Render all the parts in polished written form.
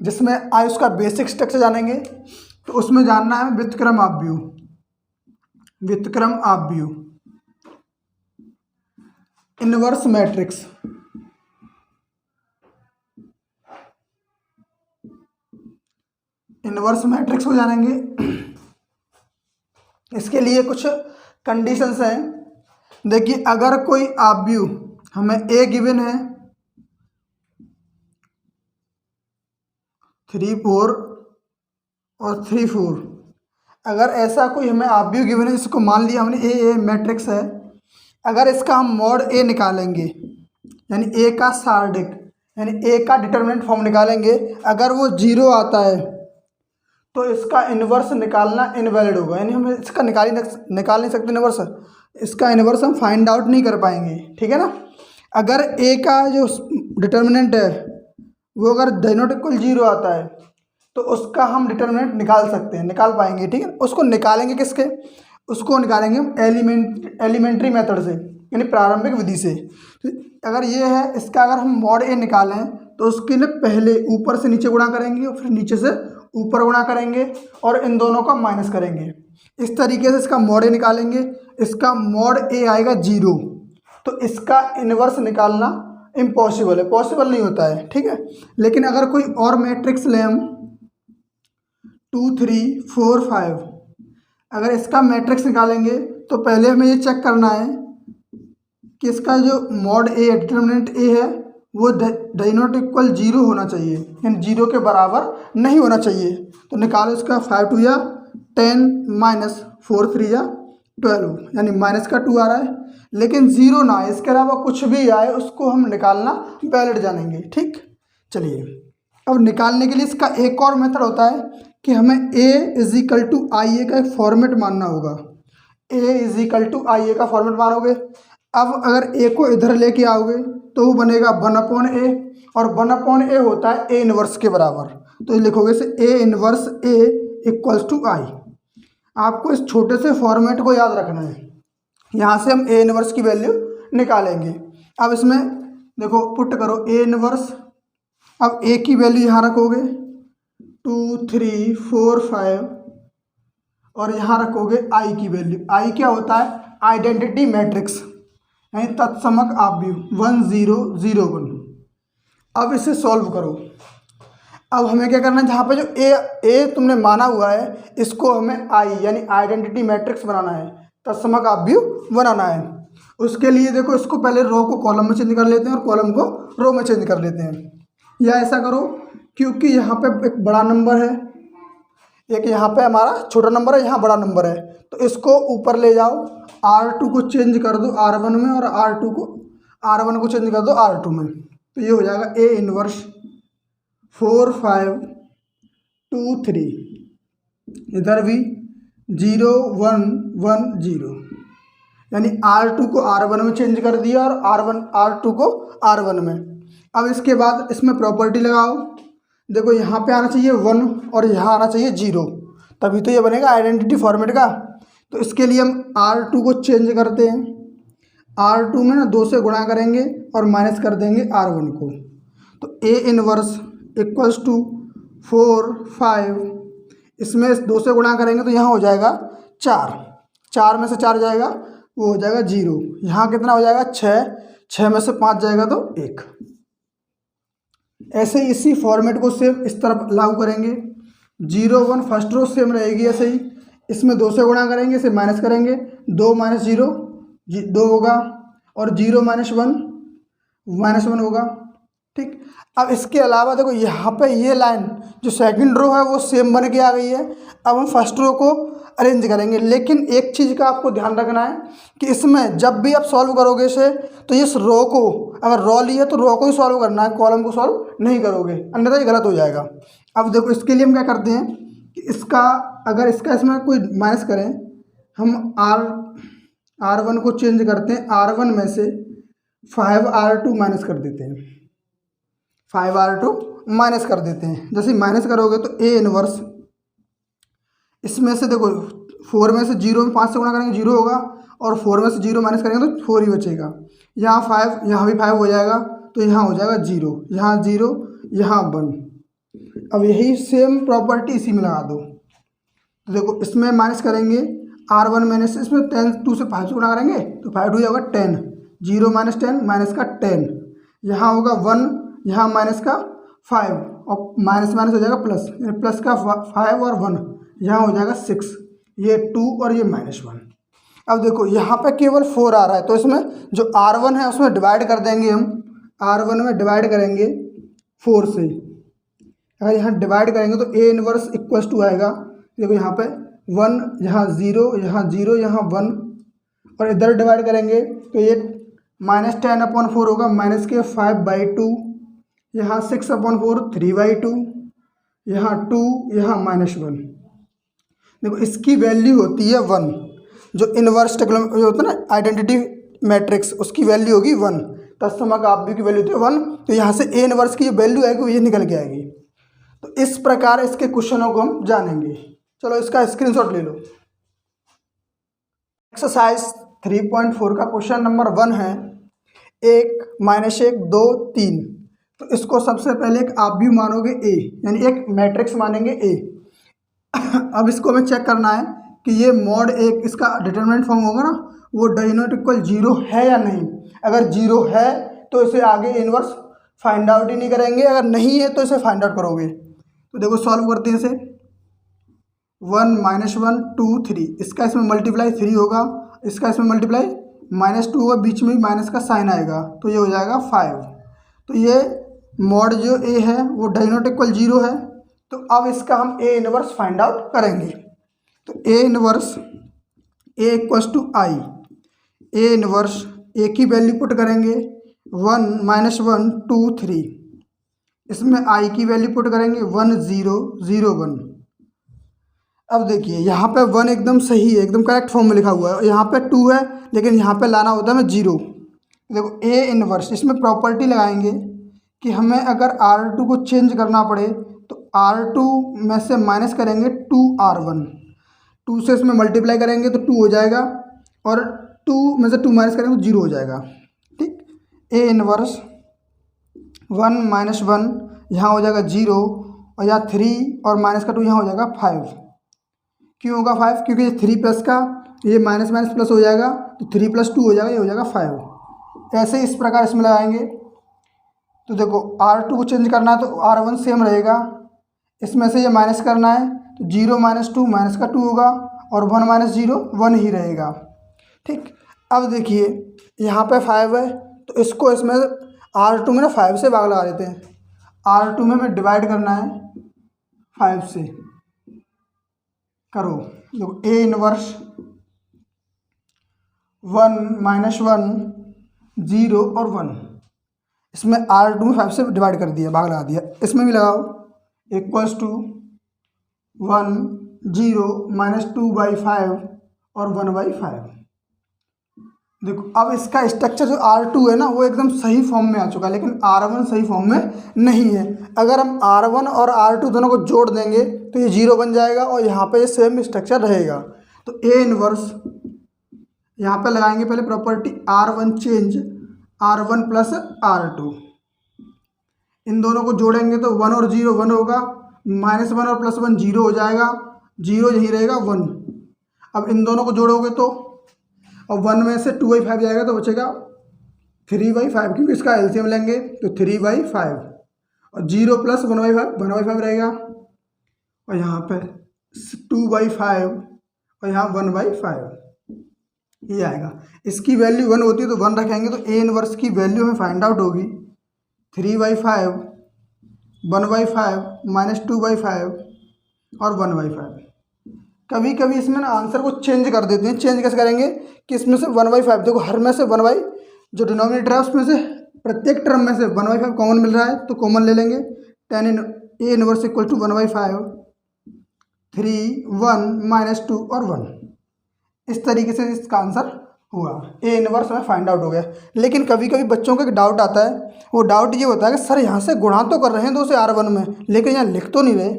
जिसमें आज उसका बेसिक स्ट्रक्चर जानेंगे। तो उसमें जानना है व्युत्क्रम आव्यूह, व्युत्क्रम आव्यूह, इनवर्स मैट्रिक्स, इनवर्स मैट्रिक्स को जानेंगे। इसके लिए कुछ कंडीशंस हैं। देखिए, अगर कोई आव्यूह हमें ए गिवन है 3 4 और 3 4, अगर ऐसा कोई हमें आव्यूह गिवन है, इसको मान लिया हमने ए मैट्रिक्स है, अगर इसका हम मॉड ए निकालेंगे यानी ए का सार्डिक यानी ए का डिटर्मिनेंट फॉर्म निकालेंगे, अगर वो 0 आता है तो इसका इन्वर्स निकालना इनवैलिड होगा, यानी हम इसका निकाल नहीं सकते इन्वर्स, इसका इन्वर्स हम फाइंड आउट नहीं कर पाएंगे। ठीक है ना। अगर ए का जो डिटर्मिनेंट है वो अगर नॉट इक्वल 0 आता है तो उसका हम डिटर्मिनेंट निकाल सकते हैं, निकाल पाएंगे। ठीक है। उसको निकालेंगे किसके, उसको निकालेंगे हम एलिमेंट्री मेथड से यानी प्रारंभिक विधि से। अगर ये है, इसका अगर हम मॉड ए निकालें तो उसके लिए पहले ऊपर से नीचे गुणा करेंगे और फिर नीचे से ऊपर गुणा करेंगे और इन दोनों का माइनस करेंगे। इस तरीके से इसका मॉड ए निकालेंगे। इसका मॉड ए आएगा 0, तो इसका इन्वर्स निकालना इम्पॉसिबल है, पॉसिबल नहीं होता है। ठीक है। लेकिन अगर कोई और मैट्रिक्स लें हम 2 3 4 5, अगर इसका मैट्रिक्स निकालेंगे तो पहले हमें ये चेक करना है कि इसका जो मॉड ए डिटर्मिनेंट ए है वो डज नॉट इक्वल 0 होना चाहिए, यानी 0 के बराबर नहीं होना चाहिए। तो निकालो इसका 5 2 या 10 माइनस 4 3 या 12, यानी माइनस का 2 आ रहा है, लेकिन 0 ना आए, इसके अलावा कुछ भी आए उसको हम निकालना वैलिड जानेंगे। ठीक। चलिए, अब निकालने के लिए इसका एक और मेथड होता है कि हमें a इजिकल टू आई ए का एक फॉर्मेट मानना होगा। a इजिकल टू आई ए का फॉर्मेट मानोगे। अब अगर a को इधर लेके आओगे तो वो बनेगा 1/a, और 1/a होता है a इनवर्स के बराबर। तो लिखोगे से a inverse a equals to I. आपको इस छोटे से फॉर्मेट को याद रखना है। यहाँ से हम a इनवर्स की वैल्यू निकालेंगे। अब इसमें देखो, पुट करो a इनवर्स। अब a की वैल्यू यहाँ रखोगे 2 3 4 5, और यहाँ रखोगे i की वैल्यू। i क्या होता है, आइडेंटिटी मैट्रिक्स यानी तत्समक आव्यूह 1 0 0 1। अब इसे सॉल्व करो। अब हमें क्या करना है, जहाँ पे जो ए तुमने माना हुआ है इसको हमें आई यानी आइडेंटिटी मैट्रिक्स बनाना है, तत्समक आव्यूह बनाना है। उसके लिए देखो, इसको पहले रो को कॉलम में चेंज कर लेते हैं और कॉलम को रो में चेंज कर लेते हैं। या ऐसा करो, क्योंकि यहाँ पे एक बड़ा नंबर है, एक यहाँ पे हमारा छोटा नंबर है, यहाँ बड़ा नंबर है, तो इसको ऊपर ले जाओ, R2 को चेंज कर दो R1 में और R1 को चेंज कर दो R2 में। तो ये हो जाएगा a इनवर्स 4 5 2 3, इधर भी 0 1 1 0, यानी R2 को R1 में चेंज कर दिया और R2 को R1 में। अब इसके बाद इसमें प्रॉपर्टी लगाओ। देखो, यहाँ पे आना चाहिए 1 और यहाँ आना चाहिए 0, तभी तो ये बनेगा आइडेंटिटी फॉर्मेट का। तो इसके लिए हम R2 को चेंज करते हैं, R2 में ना 2 से गुणा करेंगे और माइनस कर देंगे R1 को। तो a इनवर्स इक्वल्स टू 4 5, इसमें 2 से गुणा करेंगे तो यहाँ हो जाएगा 4 में से 4 जाएगा, वो हो जाएगा 0। यहाँ कितना हो जाएगा 6 में से 5 जाएगा तो 1। ऐसे इसी फॉर्मेट को सेम इस तरफ लागू करेंगे। 0 1 फर्स्ट रो सेम रहेगी ऐसे ही, इसमें 2 से गुणा करेंगे, इसे माइनस करेंगे, 2 माइनस 0 2 होगा, और 0 माइनस 1 होगा। ठीक। अब इसके अलावा देखो, यहाँ पे ये लाइन जो सेकंड रो है वो सेम बन के आ गई है। अब हम फर्स्ट रो को अरेंज करेंगे, लेकिन एक चीज़ का आपको ध्यान रखना है कि इसमें जब भी आप सॉल्व करोगे इसे, तो इस रो को, अगर रो ली है तो रो को ही सॉल्व करना है, कॉलम को सॉल्व नहीं करोगे, अन्यथा ये गलत हो जाएगा। अब देखो, इसके लिए हम क्या करते हैं कि अगर इसका इसमें कोई माइनस करें, हम R1 को चेंज करते हैं, R1 में से 5 R2 माइनस कर देते हैं, 5 R2 माइनस कर देते हैं। जैसे माइनस करोगे तो a इनवर्स, इसमें से देखो 4 में से 0 में 5 से गुणा करेंगे 0 होगा, और 4 में से 0 माइनस करेंगे तो 4 ही बचेगा। यहाँ 5, यहाँ भी 5 हो जाएगा, तो यहाँ हो जाएगा 0, यहाँ 0, यहाँ 1। अब यही सेम प्रॉपर्टी इसी में लगा दो। तो देखो इसमें माइनस करेंगे R1 माइनस, इसमें 10 2 से 5 गुणा करेंगे तो 5 2 होगा 10, 0 माइनस 10 माइनस का 10, यहाँ होगा 1, यहाँ माइनस का 5 और माइनस माइनस हो जाएगा प्लस, प्लस का 5 और 1, यहाँ हो जाएगा 6, ये 2 और ये -1। अब देखो यहाँ पे केवल 4 आ रहा है, तो इसमें जो R1 है उसमें डिवाइड कर देंगे हम, R1 में डिवाइड करेंगे 4 से। अगर यहाँ डिवाइड करेंगे तो A इनवर्स इक्वल्स टू आएगा, देखो यहाँ पे 1, यहाँ 0, यहाँ 0, यहाँ 1, और इधर डिवाइड करेंगे तो ये -10/4 होगा, माइनस के 5/2, यहाँ 6/4 3/2, यहाँ 2, यहाँ -1। देखो इसकी वैल्यू होती है 1, जो इनवर्स जो होता है ना आइडेंटिटी मैट्रिक्स, उसकी वैल्यू होगी 1, तत्सम का आप भी की वैल्यू होती है 1, तो यहाँ से A इनवर्स की जो वैल्यू आएगी वो ये निकल के आएगी। तो इस प्रकार इसके क्वेश्चनों को हम जानेंगे। चलो इसका स्क्रीनशॉट ले लो। एक्सरसाइज 3.4 का क्वेश्चन नंबर 1 है 1 -1 2 3। तो इसको सबसे पहले एक आप भी मानोगे A, यानी एक मैट्रिक्स मानेंगे A। अब इसको हमें चेक करना है कि ये मॉड एक इसका डिटरमिनेंट फॉर्म होगा ना, वो डज नॉट इक्वल 0 है या नहीं। अगर 0 है तो इसे आगे इनवर्स फाइंड आउट ही नहीं करेंगे, अगर नहीं है तो इसे फाइंड आउट करोगे। तो देखो सॉल्व करते हैं इसे। 1 -1 2 3, इसका इसमें मल्टीप्लाई 3 होगा, इसका इसमें मल्टीप्लाई -2 होगा, बीच में माइनस का साइन आएगा, तो ये हो जाएगा 5। तो ये मॉड जो A है वो डज नॉट इक्वल 0 है। तो अब इसका हम A इनवर्स फाइंड आउट करेंगे। तो A inverse A equals to I, A inverse A की वैल्यू पुट करेंगे 1 -1 2 3, इसमें I की वैल्यू पुट करेंगे 1 0 0 1। अब देखिए यहाँ पे 1 एकदम सही है, एकदम करेक्ट फॉर्म में लिखा हुआ है, यहाँ पे 2 है लेकिन यहाँ पे लाना होता है हमें 0। देखो A इनवर्स, इसमें प्रॉपर्टी लगाएंगे कि हमें अगर R2 को चेंज करना पड़े तो R2 में से माइनस करेंगे 2R1, 2 से इसमें मल्टीप्लाई करेंगे तो 2 हो जाएगा, और 2 में से 2 माइनस करेंगे तो 0 हो जाएगा। ठीक, A इनवर्स 1 -1 यहाँ हो जाएगा 0, और यहाँ 3 और माइनस का 2 यहाँ हो जाएगा 5। क्यों होगा 5? क्योंकि ये 3 प्लस का ये माइनस माइनस प्लस हो जाएगा, तो 3 + 2 हो जाएगा, ये हो जाएगा 5। ऐसे इस प्रकार इसमें लगाएंगे। तो देखो R2 को चेंज करना है तो R1 सेम रहेगा, इसमें से ये माइनस करना है तो 0 - 2 माइनस का 2 होगा, और 1 - 0 1 ही रहेगा। ठीक, अब देखिए यहाँ पे 5 है तो इसको इसमें R2 में ना 5 से भाग लगा देते हैं। R2 में हमें डिवाइड करना है 5 से, करो। देखो A इनवर्स 1 -1 0 और 1, इसमें R2 में 5 से डिवाइड कर दिया, भाग लगा दिया, इसमें भी लगाओ इक्वल्स टू 1 0 -2/5 और 1/5। देखो अब इसका स्ट्रक्चर जो R2 है ना वो एकदम सही फॉर्म में आ चुका है, लेकिन R1 सही फॉर्म में नहीं है। अगर हम R1 और R2 दोनों को जोड़ देंगे तो ये 0 बन जाएगा, और यहाँ पे ये सेम स्ट्रक्चर रहेगा। तो A इनवर्स यहाँ पे लगाएंगे पहले property R1 change R1 + R2, इन दोनों को जोड़ेंगे तो 1 और 0 1 होगा, -1 और +1 0 हो जाएगा, 0 यही रहेगा 1। अब इन दोनों को जोड़ोगे तो और 1 में से 2/5 जाएगा तो बचेगा 3/5, क्योंकि इसका एलसीएम लेंगे तो 3/5, और 0 + 1/5 1/5 रहेगा, और यहाँ पे 2/5 और यहाँ 1/5 ये आएगा। इसकी वैल्यू 1 होती है तो 1 रखेंगे, तो A इनवर्स की वैल्यू हमें फाइंड आउट होगी 3/5 1/5 -2/5 और 1/5। कभी कभी इसमें ना आंसर को चेंज कर देते हैं। चेंज कैसे करेंगे कि इसमें से 1/5, देखो हर में से 1/, जो डिनोमिनेटर है उसमें से प्रत्येक टर्म में से 1/5 कॉमन मिल रहा है तो कॉमन ले लेंगे। tan A inverse equal to 1/5 3 1 -2 और 1। इस तरीके से इसका आंसर हुआ, A इनवर्स हमें फाइंड आउट हो गया। लेकिन कभी कभी बच्चों को एक डाउट आता है, वो डाउट ये होता है कि सर यहाँ से गुणा तो कर रहे हैं 2 से R1 में, लेकिन यहाँ लिख तो नहीं रहे।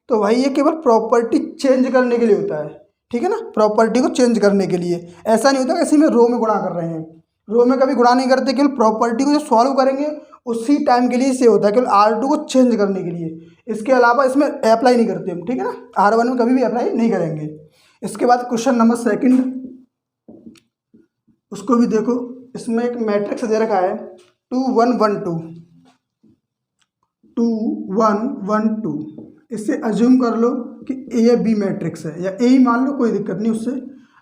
तो भाई ये केवल प्रॉपर्टी चेंज करने के लिए होता है, ठीक है ना, प्रॉपर्टी को चेंज करने के लिए। ऐसा नहीं होता कि इसी में रो में गुणा कर रहे हैं, रो में कभी गुणा नहीं करते, केवल प्रॉपर्टी को जो सॉल्व करेंगे उसी टाइम के लिए से होता है, केवल R2 को चेंज करने के लिए। इसके अलावा इसमें अप्लाई नहीं करते हम, ठीक है ना, R1 में कभी भी अप्लाई नहीं करेंगे। इसके बाद क्वेश्चन नंबर सेकंड, उसको भी देखो। इसमें एक मैट्रिक्स दे रखा है 2 1 1 2, 2 1 1 2। इससे अज्यूम कर लो कि ए या बी मैट्रिक्स है, या ए ही मान लो, कोई दिक्कत नहीं उससे।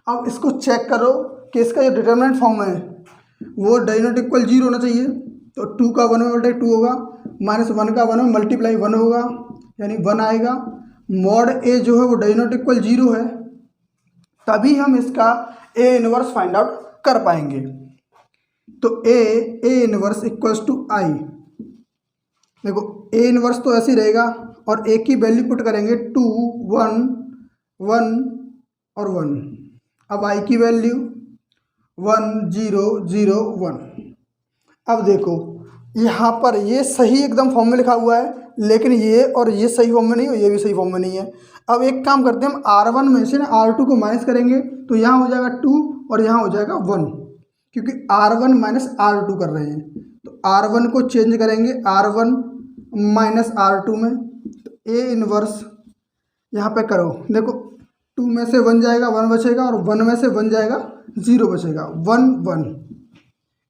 अब इसको चेक करो कि इसका जो डिटरमिनेंट फॉर्म है वो डाई नॉट इक्वल 0 होना चाहिए। तो 2 का 1 में मल्टीप्लाई 2 होगा, -1 का 1 में मल्टीप्लाई 1 होगा, यानी 1 आएगा। मॉड ए जो है वो डाई नॉट इक्वल 0 है, तभी हम इसका ए इनवर्स फाइंड आउट कर पाएंगे। तो ए इनवर्स इक्वल्स टू आई। देखो ए इनवर्स तो ऐसे ही रहेगा, और ए की वैल्यू पुट करेंगे 2 1 1 और 1। अब आई की वैल्यू 1 0 0 1। अब देखो यहाँ पर ये सही एकदम फॉर्म में लिखा हुआ है, लेकिन ये और ये सही फॉर्म में नहीं है, ये भी सही फॉर्म में नहीं है। अब एक काम करते हैं, हम R1 में से ना R2 को माइनस करेंगे, तो यहाँ हो जाएगा 2 और यहाँ हो जाएगा 1, क्योंकि R1 माइनस R2 कर रहे हैं। तो R1 को चेंज करेंगे R1 माइनस R2 में। तो ए इनवर्स यहाँ पे करो, देखो 2 में से 1 जाएगा 1 बचेगा, और 1 में से 1 जाएगा 0 बचेगा, 1 1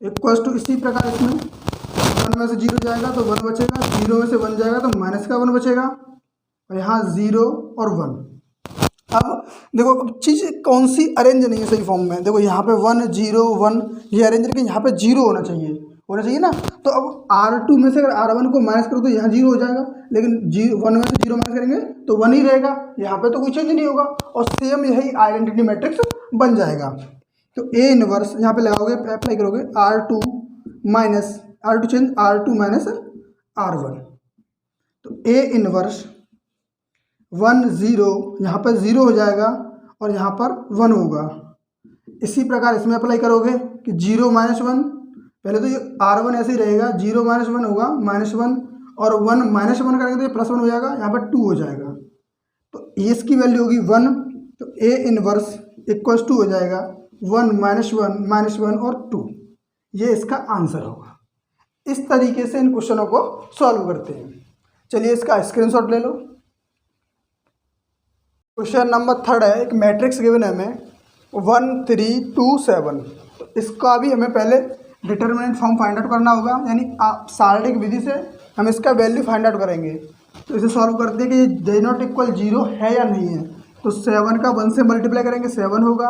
इक्वल्स टू। इसी प्रकार इसमें 1 में से 0 जाएगा तो 1 बचेगा, 0 में से 1 जाएगा तो माइनस का 1 बचेगा, और यहाँ 0 और 1। अब देखो अब चीज़ कौन सी अरेंज नहीं है सही फॉर्म में। देखो यहाँ पे 1 0 1 ये अरेंज करके यहाँ पे 0 होना चाहिए ना। तो अब R2 में से अगर R1 को माइनस करो तो यहाँ 0 हो जाएगा, लेकिन 1 में से 0 माइनस करेंगे तो 1 ही रहेगा, यहाँ पे तो कोई चेंज नहीं होगा, और सेम यही आइडेंटिटी मैट्रिक्स बन जाएगा। तो ए इनवर्स यहाँ पे लगाओगे, अप्लाई करोगे R2 minus R2 change R2 minus R1। तो ए इनवर्स 1 0 यहाँ पर 0 हो जाएगा, और यहाँ पर 1 होगा। इसी प्रकार इसमें अप्लाई करोगे कि 0 माइनस 1, पहले तो ये R1 ऐसे ही रहेगा, 0 माइनस 1 होगा -1, और 1 माइनस 1 करेंगे तो ये +1 हो जाएगा, यहाँ पर 2 हो जाएगा। तो इसकी वैल्यू होगी 1। तो ए इनवर्स इक्वल्स 2 हो जाएगा, 1 -1 और 2। ये इसका आंसर होगा। इस तरीके से इन क्वेश्चनों को सॉल्व करते हैं। चलिए इसका स्क्रीनशॉट ले लो। क्वेश्चन नंबर 3 है, एक मैट्रिक्स गिवन है हमें 1 3 2 7। तो इसका भी हमें पहले डिटरमिनेंट फॉर्म फाइंड आउट करना होगा, यानी सारणिक विधि से हम इसका वैल्यू फाइंड आउट करेंगे। तो इसे सॉल्व करते हैं कि ये डाई नॉट इक्वल 0 है या नहीं है। तो 7 का 1 से मल्टीप्लाई करेंगे 7 होगा,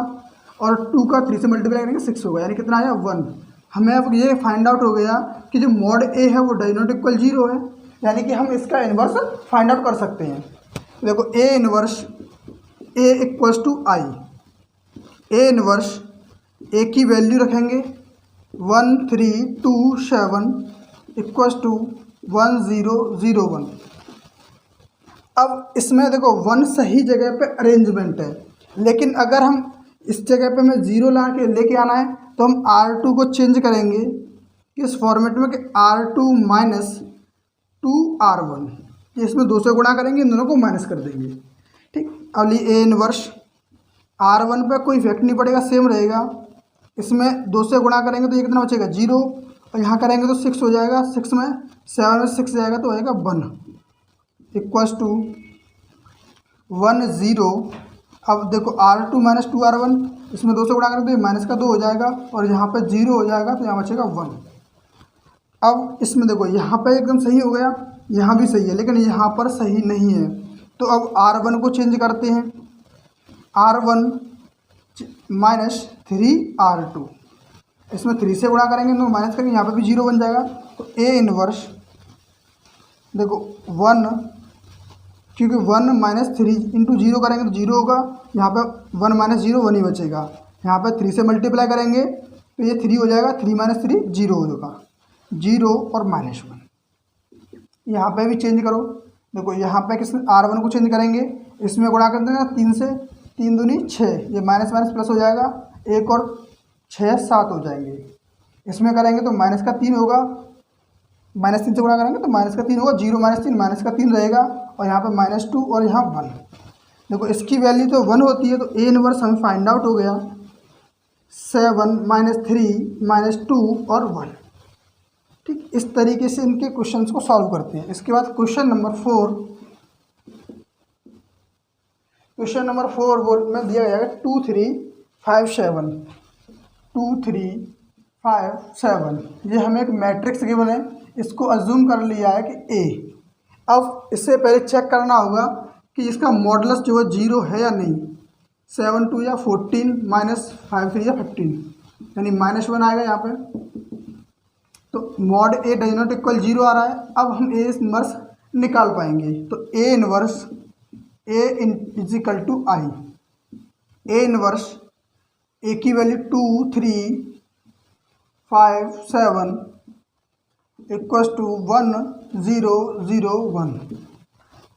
और 2 का 3 से मल्टीप्लाई करेंगे 6 होगा, यानी कितना आया 1। हमें अब ये फाइंड आउट हो गया कि जो मॉड ए है वो डाई नॉट इक्वल 0 है, यानी कि हम इसका इन्वर्स फाइंड आउट कर सकते हैं। देखो A inverse A equals to I. A inverse A की वैल्यू रखेंगे 1 3 2 7 इक्वल्स टू 1 0 0 1। अब इसमें देखो 1 सही जगह पे अरेंजमेंट है, लेकिन अगर हम इस जगह पे हमें 0 ला के लेके आना है तो हम R2 को चेंज करेंगे किस फॉर्मेट में कि R2 माइनस 2R1। इसमें 2 से गुणा करेंगे, इन दोनों को माइनस कर देंगे, ठीक। अब ए इनवर्स R1 पे कोई इफेक्ट नहीं पड़ेगा, सेम रहेगा। इसमें 2 से गुणा करेंगे तो ये कितना बचेगा 0, और यहाँ करेंगे तो 6 हो जाएगा। 6 में 7 में 6 जाएगा तो आएगा 1 इक्वल्स टू 1 0। अब देखो R2 माइनस 2R1, इसमें 2 से गुणा करेंगे तो ये माइनस का 2 हो जाएगा, और यहाँ पे 0 हो जाएगा तो यहाँ बचेगा 1। अब इसमें देखो यहाँ पे एकदम सही हो गया, यहाँ भी सही है, लेकिन यहाँ पर सही नहीं है। तो अब R1 को चेंज करते हैं, R1 माइनस 3R2। इसमें 3 से गुणा करेंगे तो माइनस करेंगे, यहाँ पे भी 0 बन जाएगा। तो ए इनवर्स देखो 1, क्योंकि 1 माइनस 3 इंटू 0 करेंगे तो 0 होगा, यहाँ पे 1 माइनस 0 1 ही बचेगा। यहाँ पे 3 से मल्टीप्लाई करेंगे तो ये 3 हो जाएगा, 3 माइनस 3 0 होगा, 0 और -1। यहाँ पे भी चेंज करो, देखो यहाँ पे किस R1 को चेंज करेंगे, इसमें गुणा कर देना 3 से, 3 दूनी 6, ये माइनस माइनस प्लस हो जाएगा, 1 और 6 7 हो जाएंगे। इसमें करेंगे तो माइनस का 3 होगा, -3 से गुणा करेंगे तो माइनस का 3 होगा, 0 -3 माइनस का 3 रहेगा, और यहाँ पे -2 और यहाँ 1। देखो इसकी वैल्यू तो 1 होती है, तो ए इनवर्स हमें फाइंड आउट हो गया 7 -3 -2 और 1। ठीक, इस तरीके से इनके क्वेश्चंस को सॉल्व करते हैं। इसके बाद क्वेश्चन नंबर 4 में दिया गया है 2 3 5 7 2 3 5 7। ये हमें एक मैट्रिक्स गिवन है, इसको अज्यूम कर लिया है कि ए। अब इससे पहले चेक करना होगा कि इसका मॉडुलस जो है 0 है या नहीं। 7 2 या 14 माइनस 5 3 या 15, यानी -1 आएगा यहाँ पे। तो mod A does not equal 0 आ रहा है। अब हम ए इनवर्स निकाल पाएंगे। तो A inverse A is equal to I. A inverse A की वैल्यू 2 3 5 7 इक्वल्स टू 1 0 0 1।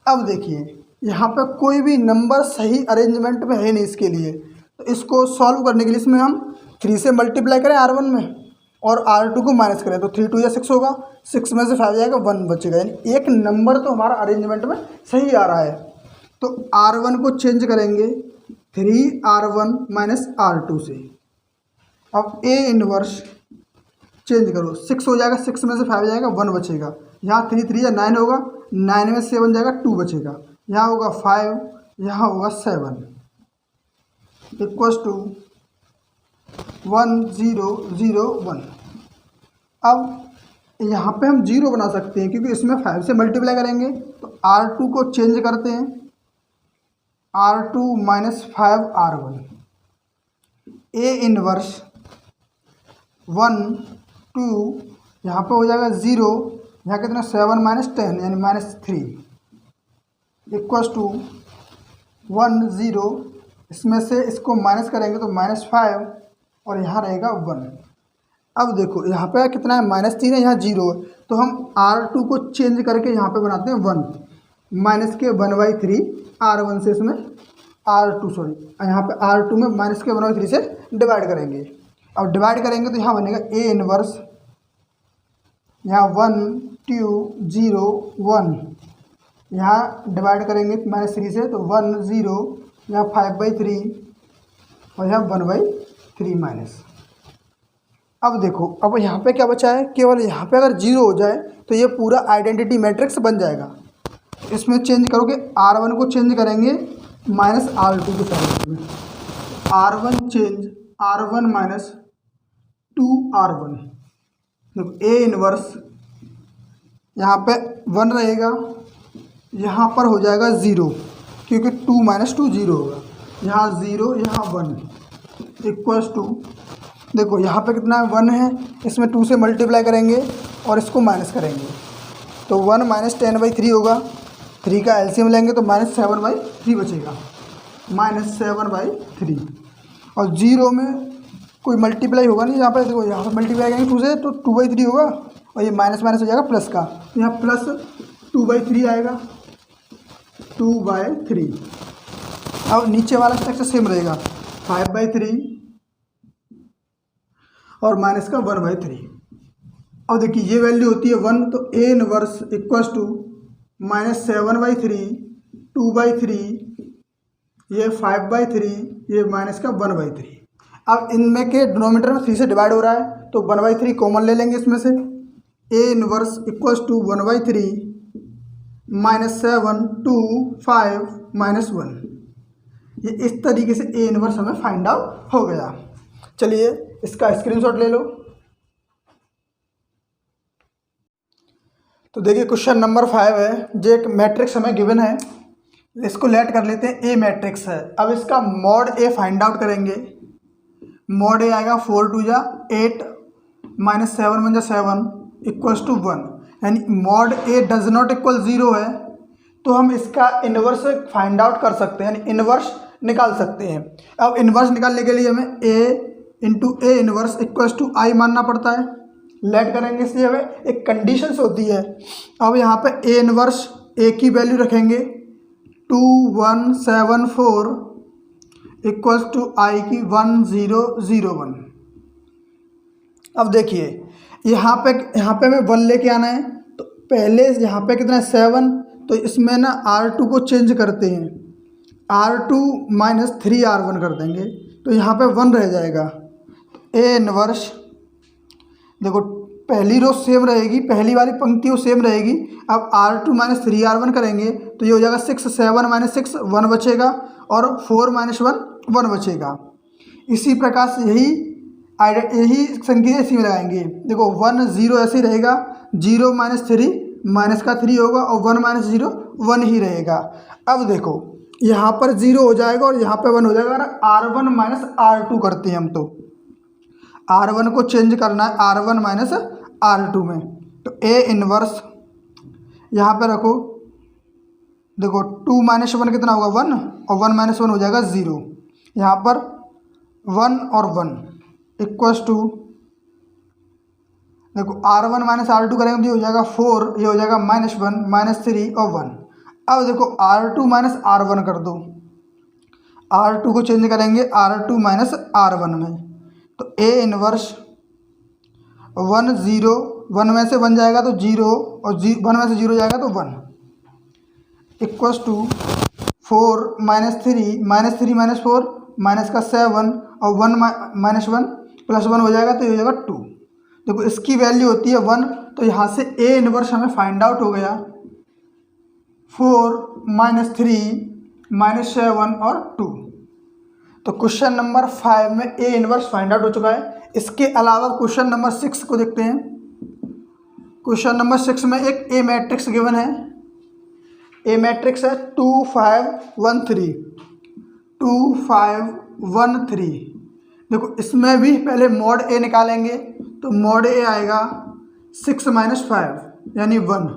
अब देखिए यहाँ पे कोई भी नंबर सही अरेंजमेंट में है नहीं इसके लिए। तो इसको सॉल्व करने के लिए इसमें हम 3 से मल्टीप्लाई करें R1 में और R2 को माइनस करें, तो 3 2 या 6 होगा, 6 में से 5 जाएगा, 1 बचेगा। यानी एक नंबर तो हमारा अरेंजमेंट में सही आ रहा है। तो R1 को चेंज करेंगे 3R1 माइनस R2 से। अब ए इनवर्स चेंज करो, 6 हो जाएगा, 6 में से 5 जाएगा, 1 बचेगा। यहाँ 3 3 या 9 होगा, 9 में 7 जाएगा, 2 बचेगा। यहाँ होगा 5, यहाँ होगा 7 इक्वल्स टू 1 0 0 1। अब यहाँ पे हम 0 बना सकते हैं क्योंकि इसमें 5 से मल्टीप्लाई करेंगे। तो R2 को चेंज करते हैं, R2 minus 5 R1। A inverse 1 2, यहाँ पे हो जाएगा 0, यहाँ कितना 7 माइनस 10 यानी -3 इक्वल्स टू 1 0। इसमें से इसको माइनस करेंगे तो -5 और यहाँ रहेगा 1। अब देखो यहाँ पे कितना है, -3 है, यहाँ 0 है। तो हम R2 को चेंज करके यहाँ पे बनाते हैं 1, माइनस के 1/3 R1 से इसमें R2 सॉरी यहाँ पे R2 में माइनस के 1/3 से डिवाइड करेंगे। अब डिवाइड करेंगे तो यहाँ बनेगा ए इनवर्स, यहाँ 1 2 0 1, यहाँ डिवाइड करेंगे -3 से तो 1 0, यहाँ 5/3 और यहाँ 1/3 माइनस। अब देखो अब यहाँ पे क्या बचा है, केवल यहाँ पे अगर 0 हो जाए तो ये पूरा आइडेंटिटी मैट्रिक्स बन जाएगा। इसमें चेंज करोगे, R1 को चेंज करेंगे -R2 के साथ में, R1 change R1 minus 2R1। देखो ए इनवर्स यहाँ पे 1 रहेगा, यहाँ पर हो जाएगा 0 क्योंकि 2 माइनस 2 0 होगा, यहाँ 0 यहाँ 1 इक्वल्स टू, देखो यहाँ पे कितना 1 है, इसमें 2 से मल्टीप्लाई करेंगे और इसको माइनस करेंगे तो 1 माइनस 10/3 होगा। 3 का एलसीएम लेंगे तो -7/3 बचेगा, -7/3। और 0 में कोई मल्टीप्लाई होगा नहीं, यहाँ पर देखो यहाँ पर मल्टीप्लाई करेंगे 2 से तो 2/3 होगा और ये माइनस माइनस हो जाएगा प्लस का, तो यहाँ प्लस 2/3 आएगा, 2/3। अब नीचे वाला स्ट्रक्चर सेम रहेगा, 5/3 और माइनस का 1/3। और देखिए ये वैल्यू होती है 1, तो ए इनवर्स इक्वल्स टू -7/3 2/3, ये 5/3, ये माइनस का 1/3। अब इनमें के डिनोमिनेटर में 3 से डिवाइड हो रहा है तो 1/3 कॉमन ले लेंगे इसमें से। A inverse equals to 1/3 -7 2 5 -1। ये इस तरीके से ए इनवर्स हमें फाइंड आउट हो गया। चलिए इसका स्क्रीनशॉट ले लो। तो देखिए क्वेश्चन नंबर 5 है, जो एक मैट्रिक्स हमें गिवन है, इसको लेट कर लेते हैं, ए मैट्रिक्स है। अब इसका मॉड ए फाइंड आउट करेंगे। मॉड ए आएगा 4 2 जा 8 -7 1 जा 7 इक्वल्स टू 1, यानी mod A does not equal 0 है तो हम इसका इन्वर्स फाइंड आउट कर सकते हैं, यानी इन्वर्स निकाल सकते हैं। अब इन्वर्स निकालने के लिए हमें A into A inverse equals to I मानना पड़ता है। लेट करेंगे इसलिए हमें एक कंडीशंस होती है। अब यहाँ पे ए इन्वर्स ए की वैल्यू रखेंगे 2 1 7 4 इक्वल्स टू आई की 1 0 0 1। अब देखिए यहाँ पे हमें 1 लेके आना है, तो पहले यहाँ पे कितना 7, तो इसमें ना R2 को चेंज करते हैं, R2 -3R1 कर देंगे तो यहाँ पे 1 रह जाएगा। ए इनवर्स देखो पहली रो सेम रहेगी, पहली वाली पंक्ति वो सेम रहेगी। अब R2 माइनस 3R1 करेंगे तो ये हो जाएगा 6 7 माइनस 6 1 बचेगा और 4 माइनस 1 1 बचेगा। इसी प्रकार से यही संख्या इसी में लगाएंगे। देखो 1 0 ऐसे ही रहेगा, 0 माइनस 3 माइनस का 3 होगा और 1 माइनस 0 1 ही रहेगा। अब देखो यहाँ पर 0 हो जाएगा और यहाँ पर 1 हो जाएगा। R1 माइनस R2 करते हैं हम, तो R1 को चेंज करना है R1 माइनस R2 में, तो A इनवर्स यहाँ पे रखो। देखो 2 माइनस 1 कितना होगा 1 और 1 माइनस 1 हो जाएगा 0। यहाँ पर 1 और 1 इक्वल्स टू, देखो R1 माइनस R2 करेंगे तो ये हो जाएगा 4, ये हो जाएगा -1 -3 और 1। अब देखो R2 माइनस R1 कर दो, R2 को चेंज करेंगे R2 माइनस R1 में, तो A इनवर्स 1 0, 1 में से 1 जाएगा तो 0 और 1 में से 0 जाएगा तो 1 इक्वल्स टू 4 -3 माइनस 4 माइनस का 7 और 1 माइनस 1 प्लस 1 हो जाएगा तो ये हो जाएगा 2। देखो इसकी वैल्यू होती है 1, तो यहाँ से A इनवर्स हमें फाइंड आउट हो गया 4 -3 -7 और 2। तो क्वेश्चन नंबर 5 में A इनवर्स फाइंड आउट हो चुका है। इसके अलावा क्वेश्चन नंबर 6 को देखते हैं। क्वेश्चन नंबर 6 में एक A मैट्रिक्स गिवन है। A मैट्रिक्स है 2 5 1 3 2 5 1 3। देखो इसमें भी पहले मॉड A निकालेंगे, तो मॉड A आएगा 6 माइनस 5 यानी 1,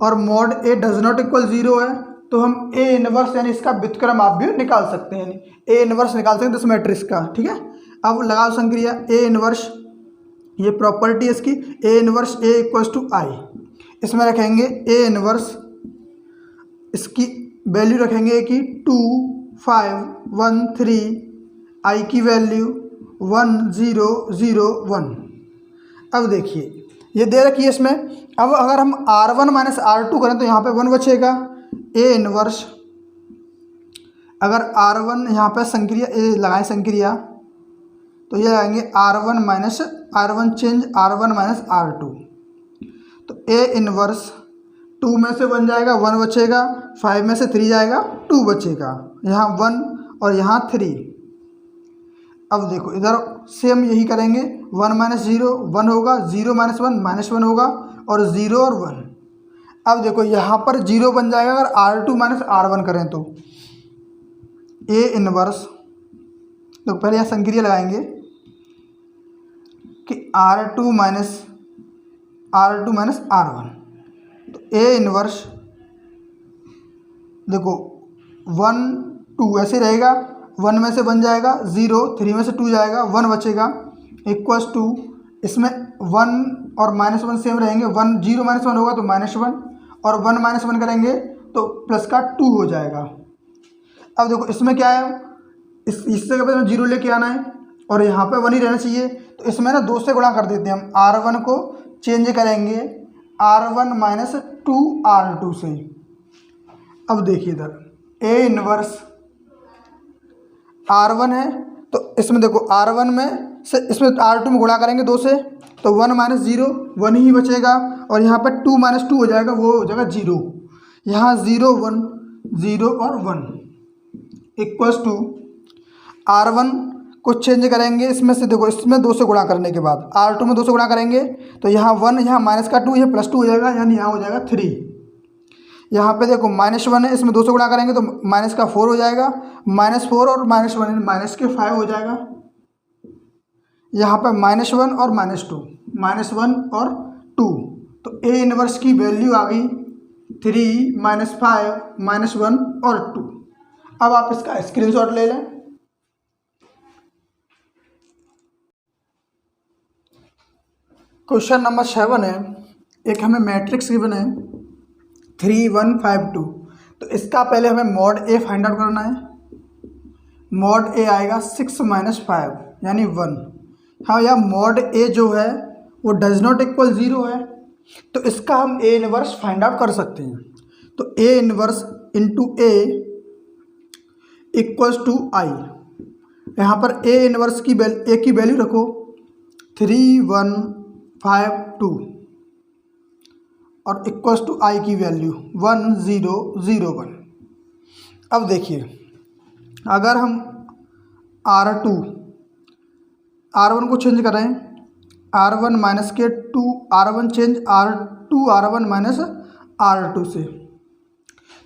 और mod A does not equal 0 है, तो हम A इनवर्स यानी इसका व्युत्क्रम आप भी निकाल सकते हैं, यानी A इनवर्स निकाल सकते हैं इस मैट्रिक्स का। ठीक है, अब लगाओ संक्रिया A इनवर्स, ये प्रॉपर्टी है इसकी, A inverse A equals to I। इसमें रखेंगे A इनवर्स, इसकी वैल्यू रखेंगे कि 2 5 1 3, I की वैल्यू 1 0 0 1। अब देखिए ये दे रखी है इसमें। अब अगर हम R1 माइनस R2 करें तो यहाँ पे 1 बचेगा। A इनवर्स, अगर R1 यहाँ पे संक्रिया A लगाएं संक्रिया, तो ये लगाएंगे R1 minus R1 change R1 minus R2, तो A इनवर्स 2 में से 1 जाएगा 1 बचेगा, 5 में से 3 जाएगा 2 बचेगा, यहाँ 1 और यहाँ 3। अब देखो इधर सेम यही करेंगे, 1 माइनस 0 1 होगा, 0 माइनस 1 -1 होगा और 0 और 1। अब देखो यहाँ पर 0 बन जाएगा अगर R2 माइनस R1 करें तो। A इनवर्स, तो पहले यहाँ संक्रिया लगाएंगे कि R2 माइनस R1, तो A इनवर्स देखो 1 2 ऐसे रहेगा, 1 में से 1 जाएगा 0, 3 में से 2 जाएगा 1 बचेगा, इक्वल्स टू इसमें 1 और -1 सेम रहेंगे, 1 0 माइनस 1 होगा तो -1 और 1 माइनस 1 करेंगे तो प्लस का 2 हो जाएगा। अब देखो इसमें क्या है, इससे क्या पहले 0 लेके आना है और यहाँ पे 1 ही रहना चाहिए, तो इसमें ना 2 से गुणा कर देते हैं हम। R1 को चेंज करेंगे R1 माइनस 2R2 से। अब देखिए इधर A इनवर्स R1 है, तो इसमें देखो R1 में से इसमें R2 में गुणा करेंगे 2 से, तो 1 माइनस 0 1 ही बचेगा और यहाँ पर 2 माइनस 2 हो जाएगा, वो हो जाएगा 0। यहाँ 0 1 0 और 1 इक्वल्स टू R1 को चेंज करेंगे इसमें से, देखो इसमें 2 से गुणा करने के बाद R2 में 2 से गुणा करेंगे तो यहाँ 1, यहाँ माइनस का 2, ये प्लस 2 हो जाएगा, यानी यहाँ हो जाएगा 3। यहाँ पे देखो -1 है, इसमें 2 से गुणा करेंगे तो माइनस का 4 हो जाएगा, -4 और -1 माइनस के 5 हो जाएगा। यहाँ पर -1 और -2, -1 और 2, तो A इनवर्स की वैल्यू आ गई 3 -5 -1 और 2। अब आप इसका स्क्रीनशॉट ले लें। क्वेश्चन नंबर 7 है, एक हमें मैट्रिक्स गिवन है 3 1 5 2, तो इसका पहले हमें मॉड A फाइंड आउट करना है। मॉड A आएगा 6 माइनस 5 यानी 1। हाँ, यह मॉड A जो है वो डज नॉट इक्वल 0 है, तो इसका हम A इनवर्स फाइंड आउट कर सकते हैं। तो A inverse into A equals to I। यहाँ पर A इनवर्स की A की वैल्यू रखो 3 1 5 2 और इक्वल्स टू आई की वैल्यू 1 0 0 1। अब देखिए अगर हम R1 को चेंज करें R1 माइनस के 2 R1 change R1 minus R2 से,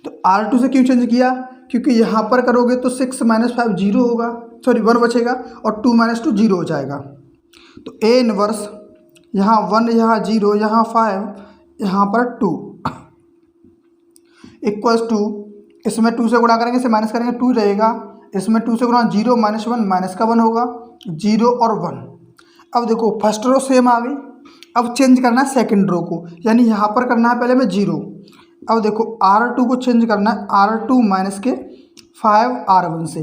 तो R2 से क्यों चेंज किया? क्योंकि यहाँ पर करोगे तो 6 माइनस 5 0 होगा, सॉरी 1 बचेगा और 2 माइनस 2 0 हो जाएगा। तो A इनवर्स यहाँ 1 यहाँ 0 यहाँ 5 यहाँ पर 2 इक्वल्स टू, इसमें 2 से गुणा करेंगे, इसे माइनस करेंगे 2 रहेगा, इसमें 2 से गुणा 0 माइनस 1 माइनस का 1 होगा, 0 और 1। अब देखो फर्स्ट रो सेम आ गई, अब चेंज करना है सेकंड रो को, यानी यहाँ पर करना है पहले में 0। अब देखो R2 को चेंज करना है R2 माइनस के 5 R1 से,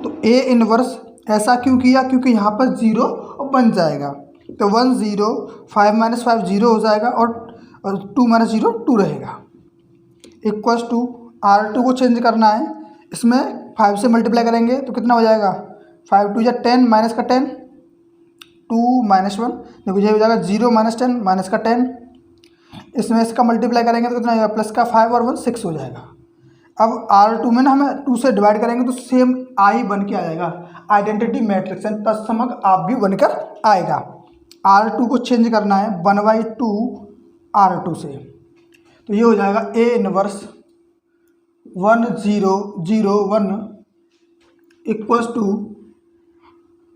तो A इनवर्स ऐसा क्यों किया? क्योंकि यहाँ पर 0 बन जाएगा, तो 1 0 5 माइनस 5 0 हो जाएगा और 2 माइनस 0 2 रहेगा, इक्वल्स टू R2 को चेंज करना है, इसमें 5 से मल्टीप्लाई करेंगे तो कितना हो जाएगा 5 2 या 10 माइनस का 10 2 माइनस 1, देखो ये हो जाएगा 0 माइनस 10 माइनस का 10, इसमें इसका मल्टीप्लाई करेंगे तो कितना आएगा प्लस का 5 और 1 6 हो जाएगा। अब R2 में ना हमें 2 से डिवाइड करेंगे तो सेम आई बन के आ जाएगा, आइडेंटिटी मैट्रिक्स एंड तत्समक आप भी बनकर आएगा। R2 को चेंज करना है 1/2 R2 से, तो ये हो जाएगा A इनवर्स 1 0 0 1 इक्वल्स टू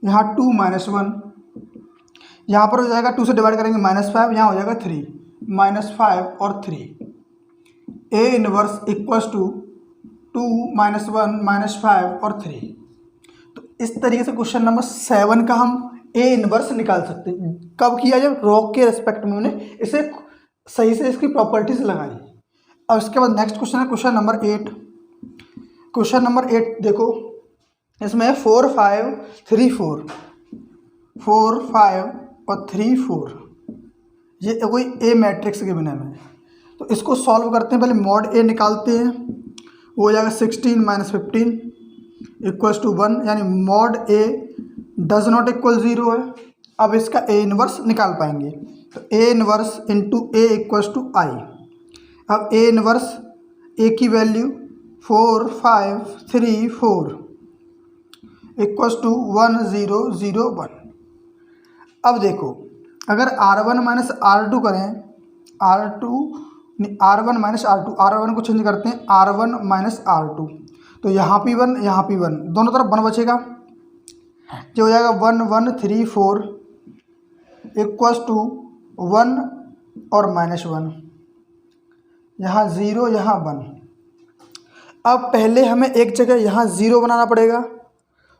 यहाँ 2 माइनस 1, यहाँ पर हो जाएगा 2 से डिवाइड करेंगे -5, यहाँ हो जाएगा 3 -5 और 3। A inverse equals to 2 minus 1 -5 और 3। तो इस तरीके से क्वेश्चन नंबर 7 का हम A इनवर्स निकाल सकते हैं। कब किया? जब रॉ के रिस्पेक्ट में हमने इसे सही से इसकी प्रॉपर्टीज लगाई। अब इसके बाद नेक्स्ट क्वेश्चन है क्वेश्चन नंबर 8। क्वेश्चन नंबर 8 देखो, इसमें 4 5 3 4 4 5 और 3 4, ये कोई ए मैट्रिक्स के बिना में, तो इसको सॉल्व करते हैं। पहले मॉड ए निकालते हैं, वो हो जाएगा 16 माइनस 15 इक्वल्स टू 1, यानी mod A does not equal 0 है। अब इसका ए इनवर्स निकाल पाएंगे, तो A inverse into A equals to I. अब ए इनवर्स ए की वैल्यू 4 5 3 4 इक्वल्स टू 1 0 0 1। अब देखो अगर R1 माइनस R2 करें, R1 माइनस R1 को चेंज करते हैं R1 माइनस R2, तो यहाँ भी 1 यहाँ भी 1, दोनों तरफ 1 बचेगा, जो हो जाएगा 1 1 3 4 इक्वल्स टू 1 और -1, यहाँ 0 यहाँ 1। अब पहले हमें एक जगह यहाँ 0 बनाना पड़ेगा,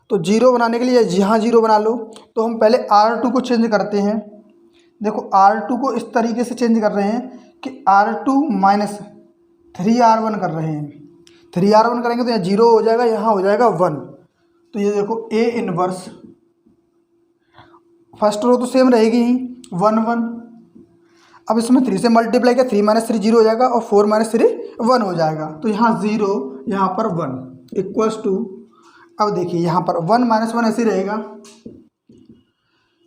तो 0 बनाने के लिए यहाँ 0 बना लो। तो हम पहले R2 को चेंज करते हैं, देखो R2 को इस तरीके से चेंज कर रहे हैं कि R2 माइनस 3R1 कर रहे हैं, 3R1 करेंगे तो यहाँ 0 हो जाएगा, यहाँ हो जाएगा 1। तो ये देखो A इनवर्स, फर्स्ट रो तो सेम रहेगी ही 1 1। अब इसमें 3 से मल्टीप्लाई किया, 3 माइनस 3 0 हो जाएगा और 4 माइनस 3 1 हो जाएगा, तो यहाँ 0 यहाँ पर 1 इक्वल्स टू, अब देखिए यहाँ पर 1 माइनस 1 ऐसे रहेगा।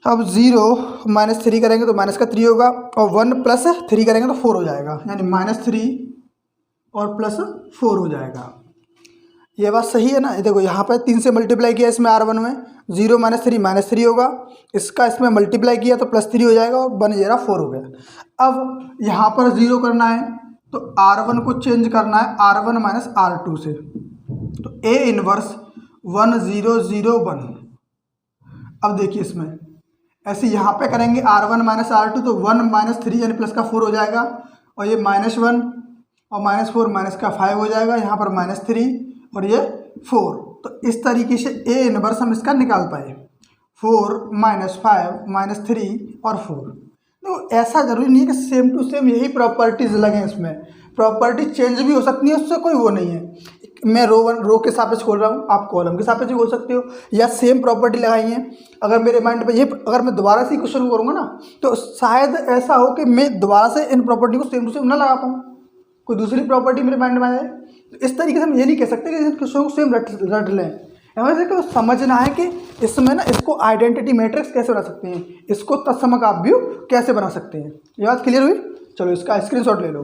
अब 0 माइनस 3 करेंगे तो माइनस का 3 होगा, और 1 प्लस 3 करेंगे तो 4 हो जाएगा, यानी -3 और +4 हो जाएगा। ये बात सही है ना? ये देखो यहाँ पर 3 से मल्टीप्लाई किया इसमें R1 में, 0 माइनस 3 -3 होगा, इसका इसमें मल्टीप्लाई किया तो +3 हो जाएगा और 1 0 4 हो गया। अब यहाँ पर 0 करना है तो R1 को चेंज करना है R1 माइनस R2 से, तो A इनवर्स 1 0 0 1। अब देखिए इसमें ऐसे यहाँ पे करेंगे R1 माइनस R2, तो 1 माइनस 3 यानी प्लस का 4 हो जाएगा, और ये -1 और -4 माइनस का 5 हो जाएगा, यहाँ पर -3 और ये 4। तो इस तरीके से A इनवर्स हम इसका निकाल पाए, 4 -5 -3 और 4। तो ऐसा ज़रूरी नहीं है कि सेम टू सेम यही प्रॉपर्टीज़ लगें, इसमें प्रॉपर्टी चेंज भी हो सकती है, उससे कोई वो नहीं है। मैं रो के सापेक्ष खोल रहा हूँ, आप कॉलम के सापेक्ष भी खोल सकते हो, या सेम प्रॉपर्टी लगाई है। अगर मेरे माइंड पे ये, अगर मैं दोबारा से क्वेश्चन करूँगा ना, तो शायद ऐसा हो कि मैं दोबारा से इन प्रॉपर्टी को सेम टू सेम ना लगा पाऊँ, कोई दूसरी प्रॉपर्टी मेरे माइंड में आ जाए। तो इस तरीके से हम ये नहीं कह सकते कि इन क्वेश्चन को सेम रट लें, वैसे को समझना है कि इसमें ना इसको आइडेंटिटी मैट्रिक्स कैसे बना सकते हैं, इसको तत्समक आव्यूह कैसे बना सकते हैं। ये बात क्लियर हुई। चलो इसका स्क्रीनशॉट ले लो।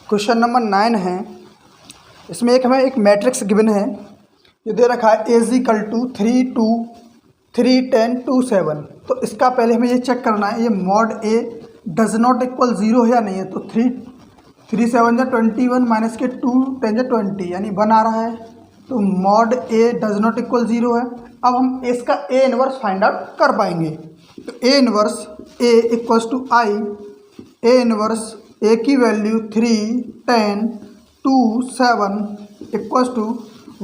क्वेश्चन नंबर 9 है। इसमें हमें एक मैट्रिक्स गिवन है जो दे रखा है A = 3 2 3 10 2 7। तो इसका पहले हमें ये चेक करना है ये mod A does not equal 0 है या नहीं है। तो 3 7 जा 21 माइनस के 2 10 जा 20 यानी 1 आ रहा है। तो mod A does not equal 0 है। अब हम इसका A इनवर्स फाइंड आउट कर पाएंगे। तो A inverse A equals to I, A inverse A की वैल्यू 3 10 2 7 इक्वल्स टू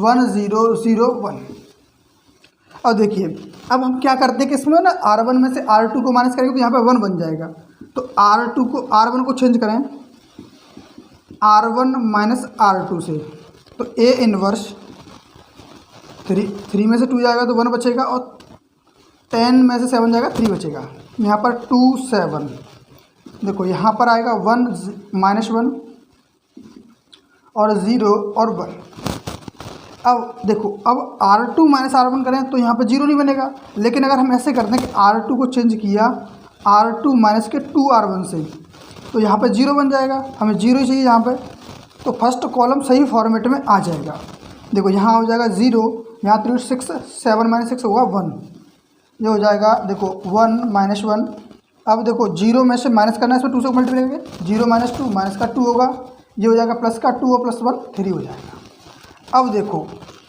1 0 0 1। अब देखिए अब हम क्या करते हैं कि इसमें ना R1 में से R2 को माइनस करेंगे तो यहाँ पे 1 बन जाएगा। तो R1 को चेंज करें R1 माइनस R2 से। तो A इनवर्स 3 में से 2 जाएगा तो 1 बचेगा और 10 में से 7 जाएगा 3 बचेगा। यहाँ पर 2 7 देखो यहाँ पर आएगा 1 -1 और 0 और 1। अब देखो अब R2 माइनस R1 करें तो यहाँ पे 0 नहीं बनेगा। लेकिन अगर हम ऐसे करते हैं कि R2 को चेंज किया R2 माइनस के 2R1 से तो यहाँ पे 0 बन जाएगा। हमें 0 ही चाहिए यहाँ पे। तो फर्स्ट कॉलम सही फॉर्मेट में आ जाएगा। देखो यहाँ हो जाएगा 0, यहाँ 3 6 7 माइनस 6 होगा 1। ये हो जाएगा देखो 1 -1। अब देखो 0 में से माइनस करना है, इसमें 2 से मल्टीप्लाई करेंगे 0 - 2 माइनस का 2 होगा। ये हो जाएगा प्लस का 2 और प्लस 1 3 हो जाएगा। अब देखो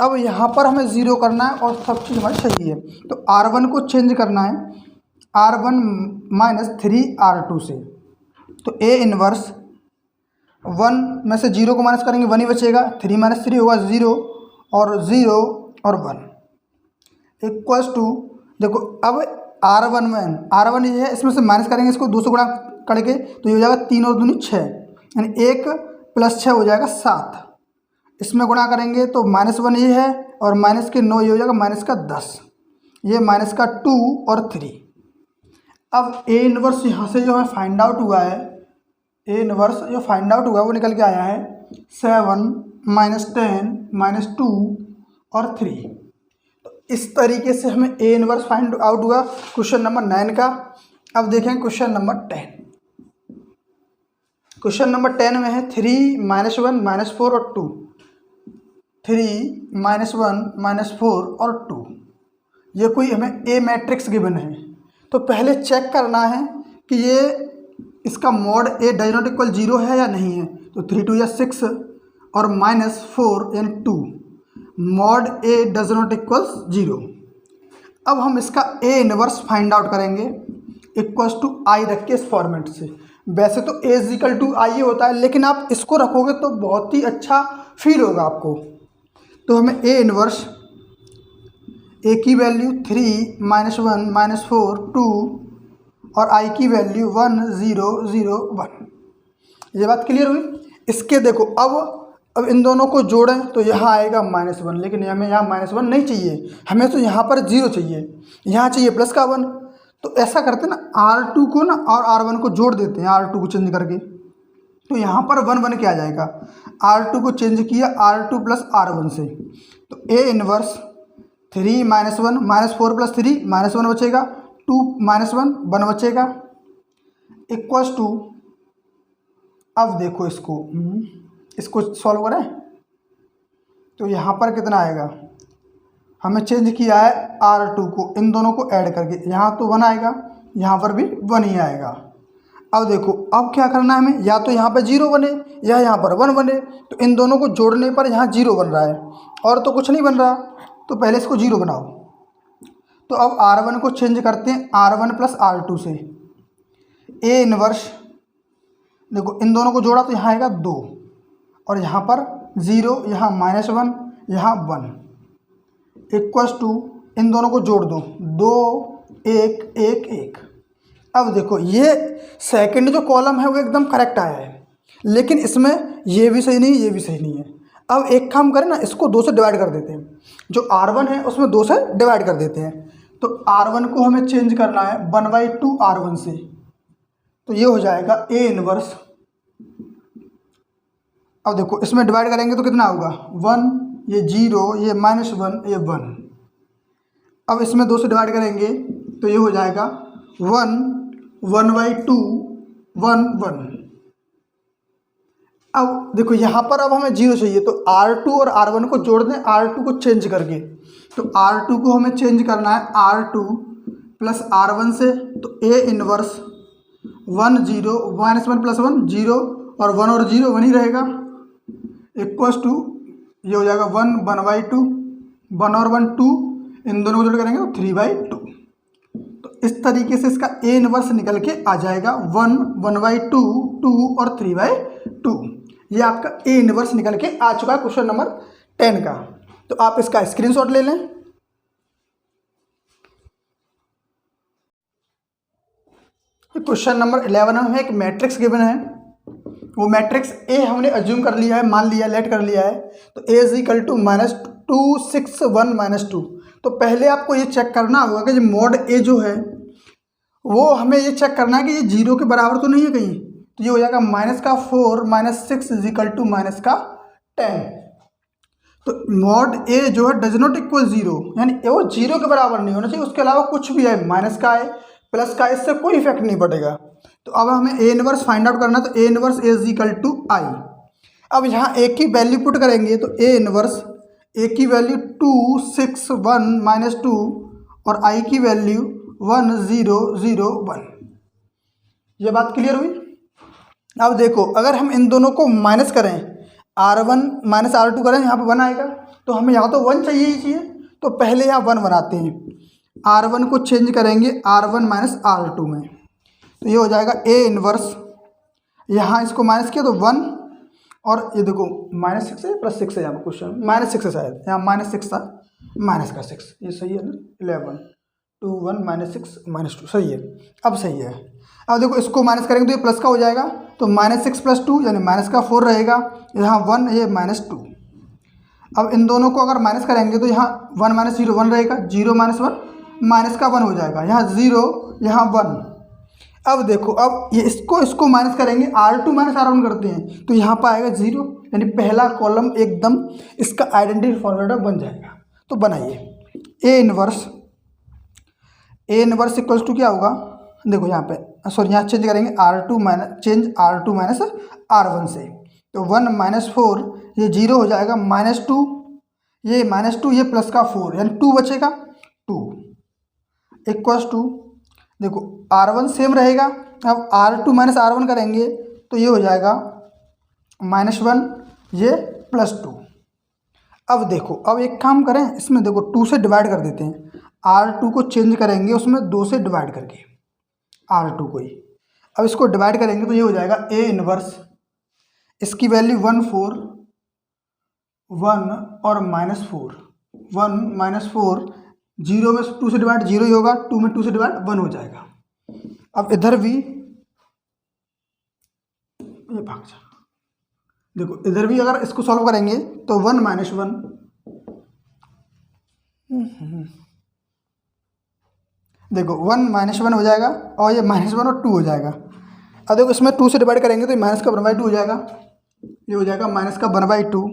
अब यहाँ पर हमें 0 करना है और सब चीज़ हमारी सही है। तो R1 को चेंज करना है R1 माइनस 3 R2 से। तो A इनवर्स 1 में से 0 को माइनस करेंगे 1 ही बचेगा। 3 - 3 होगा 0 और 1 इक्वल्स टू देखो अब R1 ये है, इसमें से माइनस करेंगे इसको 2 से गुणा करके तो ये हो जाएगा 3 और 2 6 यानी 1 + 6 हो जाएगा 7। इसमें गुणा करेंगे तो -1 ये है और माइनस के 9 ये हो जाएगा माइनस का 10, ये माइनस का 2 और 3। अब A इनवर्स यहाँ से जो है फाइंड आउट हुआ है, A इनवर्स जो फाइंड आउट हुआ है वो निकल के आया है 7 -10 -2 और 3। तो इस तरीके से हमें A इनवर्स फाइंड आउट हुआ क्वेश्चन नंबर 9 का। अब देखें क्वेश्चन नंबर 10। क्वेश्चन नंबर 10 में है 3 -1 -4 और 2। 3 -1 -4 और 2 ये कोई हमें A मैट्रिक्स गिवन है। तो पहले चेक करना है कि ये इसका mod A does not equal 0 है या नहीं है। तो 3 2 या 6 और -4 यानी 2 mod A does not equal 0। अब हम इसका A इनवर्स फाइंड आउट करेंगे इक्वल्स टू I रख के इस फॉर्मेट से। वैसे तो A = I ही होता है लेकिन आप इसको रखोगे तो बहुत ही अच्छा फील होगा आपको। तो हमें A इनवर्स A की वैल्यू 3 -1 -4 2 और I की वैल्यू 1 0 0 1। ये बात क्लियर हुई। इसके देखो अब इन दोनों को जोड़ें तो यहाँ आएगा -1 लेकिन हमें यहाँ -1 नहीं चाहिए, हमें तो यहाँ पर 0 चाहिए, यहाँ चाहिए प्लस का 1। तो ऐसा करते हैं ना R2 को ना और R1 को जोड़ देते हैं R2 को चेंज करके। तो यहाँ पर 1 बन के आ जाएगा। R2 को चेंज किया R2 + R1 से। तो A इनवर्स 3 -1 -4 + 3 -1 बचेगा 2 -1 1 बचेगा इक्वल्स टू। अब देखो इसको सॉल्व करें तो यहाँ पर कितना आएगा। हमें चेंज किया है R2 को इन दोनों को ऐड करके, यहाँ तो 1 आएगा यहाँ पर भी 1 ही आएगा। अब देखो अब क्या करना है हमें, या तो यहाँ पर 0 बने या यहाँ पर 1 बने। तो इन दोनों को जोड़ने पर यहाँ 0 बन रहा है और तो कुछ नहीं बन रहा। तो पहले इसको 0 बनाओ। तो अब R1 को चेंज करते हैं R1 + R2 से। A इनवर्स देखो इन दोनों को जोड़ा तो यहाँ आएगा 2 और यहाँ पर 0 यहाँ -1 यहाँ 1 इक्वल्स टू इन दोनों को जोड़ दो 2 1 1 1। अब देखो ये सेकंड जो कॉलम है वो एकदम करेक्ट आया है लेकिन इसमें ये भी सही नहीं ये भी सही नहीं है। अब एक काम करें ना, इसको 2 से डिवाइड कर देते हैं। जो R1 है उसमें 2 से डिवाइड कर देते हैं। तो R1 को हमें चेंज करना है 1/2 R1 से। तो ये हो जाएगा A इनवर्स अब देखो इसमें डिवाइड करेंगे तो कितना होगा 1, ये 0, ये -1, ये 1। अब इसमें 2 से डिवाइड करेंगे तो ये हो जाएगा 1, 1/2, 1, 1। अब देखो यहाँ पर अब हमें 0 चाहिए तो R2 और R1 को जोड़ दें, R2 को चेंज करके। तो R2 को हमें चेंज करना है R2 प्लस R1 से, तो A इनवर्स 1, 0, -1 + 1 0 और 1 और 0 1 ही रहेगा, इक्वल्स टू ये हो जाएगा 1, 1/2, 1 और 1 2, इन दोनों को जोड़ करेंगे तो 3/2। तो इस तरीके से इसका A इनवर्स निकल के आ जाएगा 1, 1/2, 2 और 3/2। ये आपका A इनवर्स निकल के आ चुका है क्वेश्चन नंबर 10 का। तो आप इसका स्क्रीनशॉट ले लें। क्वेश्चन नंबर 11 में एक मैट्रिक्स गिवन है, वो मैट्रिक्स A हमने अज्यूम कर लिया है, मान लिया, लेट कर लिया है। तो A = -2, 6, 1, -2। तो पहले आपको ये चेक करना होगा कि मॉड A जो है वो हमें ये चेक करना है कि ये 0 के बराबर तो नहीं है कहीं। तो ये हो जाएगा -4, -6 = -10। तो मॉड A जो है डज नॉट इक्वल 0, यानी वो 0 के बराबर नहीं होना चाहिए, उसके अलावा कुछ भी है, माइनस का है, प्लस का, इससे कोई इफेक्ट नहीं पड़ेगा। तो अब हमें A इनवर्स फाइंड आउट करना है, तो A इनवर्स = I। अब यहाँ A की वैल्यू पुट करेंगे तो A इनवर्स A की वैल्यू 2, 6, 1, -2 और I की वैल्यू 1, 0, 0, 1। ये बात क्लियर हुई। अब देखो अगर हम इन दोनों को माइनस करें, R1 - R2 करें, यहाँ पर 1 आएगा, तो हमें यहाँ तो 1 चाहिए ही चाहिए। तो पहले यहाँ 1 बनाते हैं, R1 को चेंज करेंगे R1 - R2 में, तो ये हो जाएगा A इनवर्स, यहाँ इसको माइनस किया तो 1, और ये देखो -6 है +6 है, यहाँ पर क्वेश्चन -6 है शायद, यहाँ -6 था, माइनस का 6, ये सही है ना, 11, 2, 1, -6, -2 सही है, अब सही है। अब देखो इसको माइनस करेंगे तो ये प्लस का हो जाएगा, तो -6 + 2 यानी -4 रहेगा, यहाँ 1, ये -2। अब इन दोनों को अगर माइनस करेंगे तो यहाँ 1 - 0 1 रहेगा, 0 - 1 -1 हो जाएगा, यहाँ 0, यहाँ 1। अब देखो अब ये इसको माइनस करेंगे, R2 - R1 करते हैं, तो यहाँ पर आएगा 0, यानी पहला कॉलम एकदम इसका आइडेंटिटी फॉर्मूला बन जाएगा। तो बनाइए A इनवर्स इक्वल्स टू क्या होगा, देखो यहाँ पे सॉरी यहाँ चेंज करेंगे R2 - R1 से, तो 1 - 4 ये 0 हो जाएगा, -2 ये -2 ये प्लस का 4 यानी 2 बचेगा, 2 इक्वल्स टू देखो R1 सेम रहेगा। अब R2 - R1 करेंगे तो ये हो जाएगा -1 ये +2। अब देखो अब एक काम करें, इसमें देखो 2 से डिवाइड कर देते हैं, R2 को चेंज करेंगे उसमें 2 से डिवाइड करके R2 को ही। अब इसको डिवाइड करेंगे तो ये हो जाएगा A इनवर्स, इसकी वैल्यू 1, 4, 1 और -4, 1 - 4, 0 में 2 से डिवाइड 0 ही होगा, 2 में 2 से डिवाइड 1 हो जाएगा। अब इधर भी ये भाग जा, देखो इधर भी अगर इसको सॉल्व करेंगे तो 1 - 1 देखो 1 - 1 हो जाएगा, और ये -1 और 2 हो जाएगा। अब देखो इसमें 2 से डिवाइड करेंगे तो ये माइनस का 1/2 हो जाएगा, ये हो जाएगा -1/2